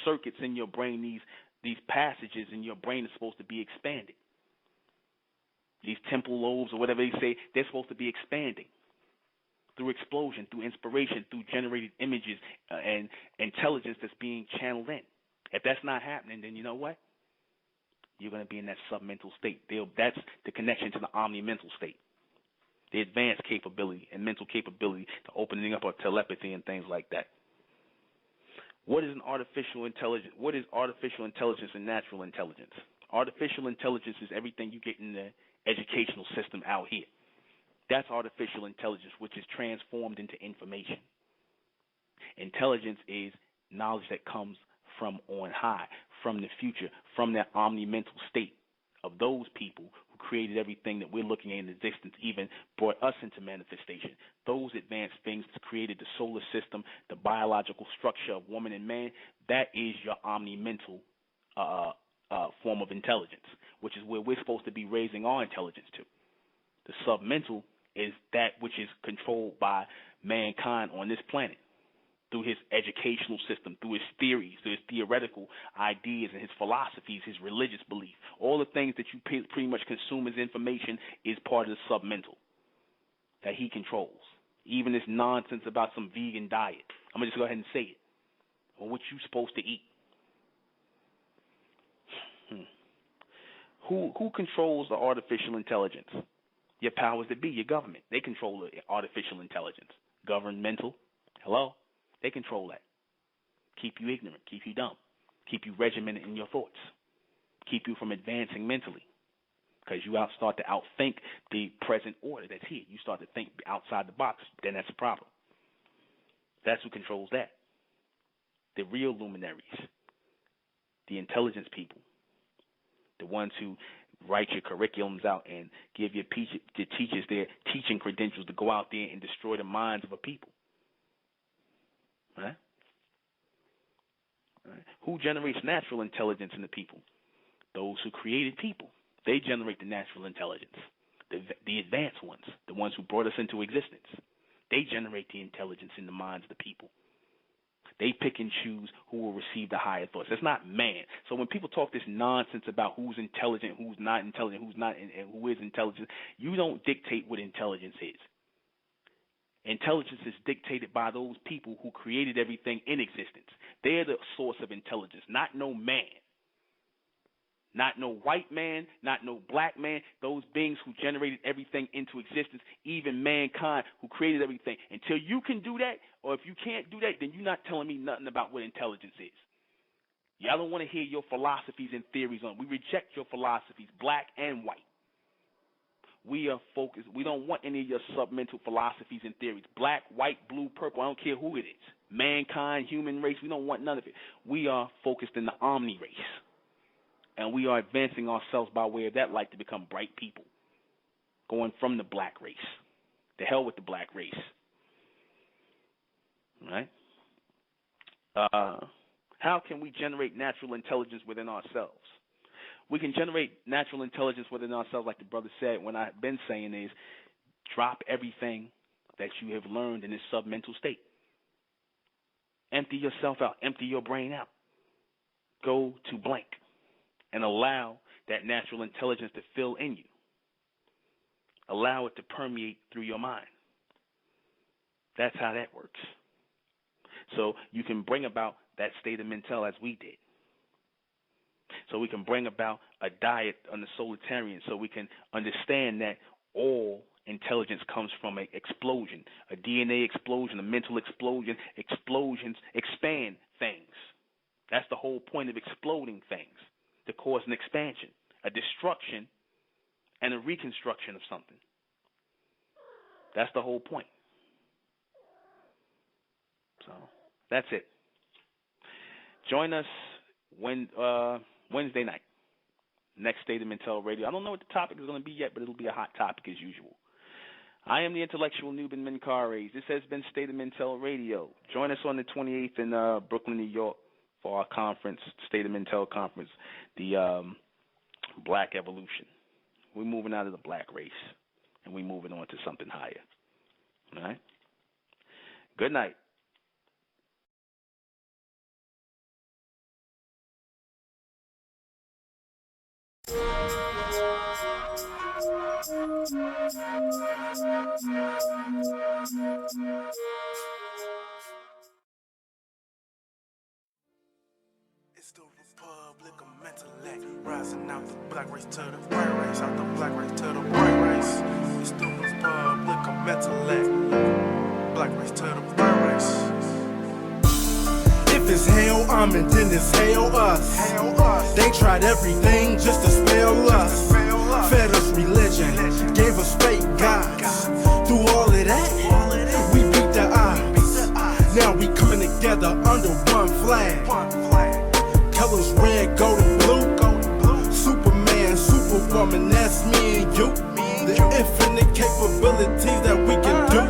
circuits in your brain, these passages in your brain are supposed to be expanded. These temporal lobes or whatever they say, they're supposed to be expanding through explosion, through inspiration, through generated images and intelligence that's being channeled in. If that's not happening, then you know what? You're going to be in that submental state. That's the connection to the omnimental state, the advanced capability and mental capability, the opening up of telepathy and things like that. What is artificial intelligence and natural intelligence? Artificial intelligence is everything you get in the educational system out here. That's artificial intelligence, which is transformed into information. Intelligence is knowledge that comes from on high, from the future, from that omnimental state of those people who created everything that we're looking at in existence, even brought us into manifestation. Those advanced things created the solar system, the biological structure of woman and man. That is your omnimental form of intelligence, which is where we're supposed to be raising our intelligence to. The submental is that which is controlled by mankind on this planet through his educational system, through his theories, through his theoretical ideas and his philosophies, his religious belief. All the things that you pretty much consume as information is part of the submental that he controls. Even this nonsense about some vegan diet. I'm going to just go ahead and say it. Or what you're supposed to eat. Who controls the artificial intelligence? Your powers that be, your government. They control the artificial intelligence. Governmental. Hello? They control that. Keep you ignorant, keep you dumb, keep you regimented in your thoughts, keep you from advancing mentally. because you start to outthink the present order that's here. You start to think outside the box. Then that's a problem. That's who controls that. The real luminaries, the intelligence people, the ones who write your curriculums out and give your teachers their teaching credentials to go out there and destroy the minds of a people. Right? Right. Who generates natural intelligence in the people? Those who created people. They generate the natural intelligence. The advanced ones, the ones who brought us into existence. They generate the intelligence in the minds of the people. They pick and choose who will receive the higher thoughts. It's not man. So when people talk this nonsense about who's intelligent, who's not intelligent, who's not, and who is intelligent, you don't dictate what intelligence is. Intelligence is dictated by those people who created everything in existence. They're the source of intelligence, not no man. Not no white man, not no black man, those beings who generated everything into existence, even mankind who created everything. Until you can do that, or if you can't do that, then you're not telling me nothing about what intelligence is. Y'all don't want to hear your philosophies and theories on it. We reject your philosophies, black and white. We are focused. We don't want any of your submental philosophies and theories. Black, white, blue, purple, I don't care who it is. Mankind, human race, we don't want none of it. We are focused in the omni race. And we are advancing ourselves by way of that light to become bright people, going from the black race. The hell with the black race. Right? How can we generate natural intelligence within ourselves? We can generate natural intelligence within ourselves, like the brother said, when I've been saying is, drop everything that you have learned in this submental state. Empty yourself out. Empty your brain out. Go to blank. And allow that natural intelligence to fill in you. Allow it to permeate through your mind. That's how that works. So you can bring about that state of mental as we did. So we can bring about a diet on the solitarian, so we can understand that all intelligence comes from an explosion, a DNA explosion, a mental explosion. Explosions expand things. That's the whole point of exploding things. To cause an expansion, a destruction, and a reconstruction of something. That's the whole point. So that's it. Join us Wednesday night. Next State of Mental Radio. I don't know what the topic is going to be yet, but it'll be a hot topic as usual. I am the intellectual Nuben ʟᴇᴜᴇ. This has been State of Mental Radio. Join us on the 28th in Brooklyn, New York, for our conference, State of Mental Conference, the Black Evolution. We're moving out of the black race, and we're moving on to something higher. All right? Good night. It's the Republic of Mental, rising out the black race to the white race, out the black race to the white race. It's the Republic of Mental, black race to the white race. If it's hell, then it's hell us. They tried everything just to spell us. Fed us religion, gave us fake gods. Through all of that, we beat the odds. Now we coming together under one flag. Colors red, gold, and blue. Superman, Superwoman, that's me and you. The infinite capabilities that we can do.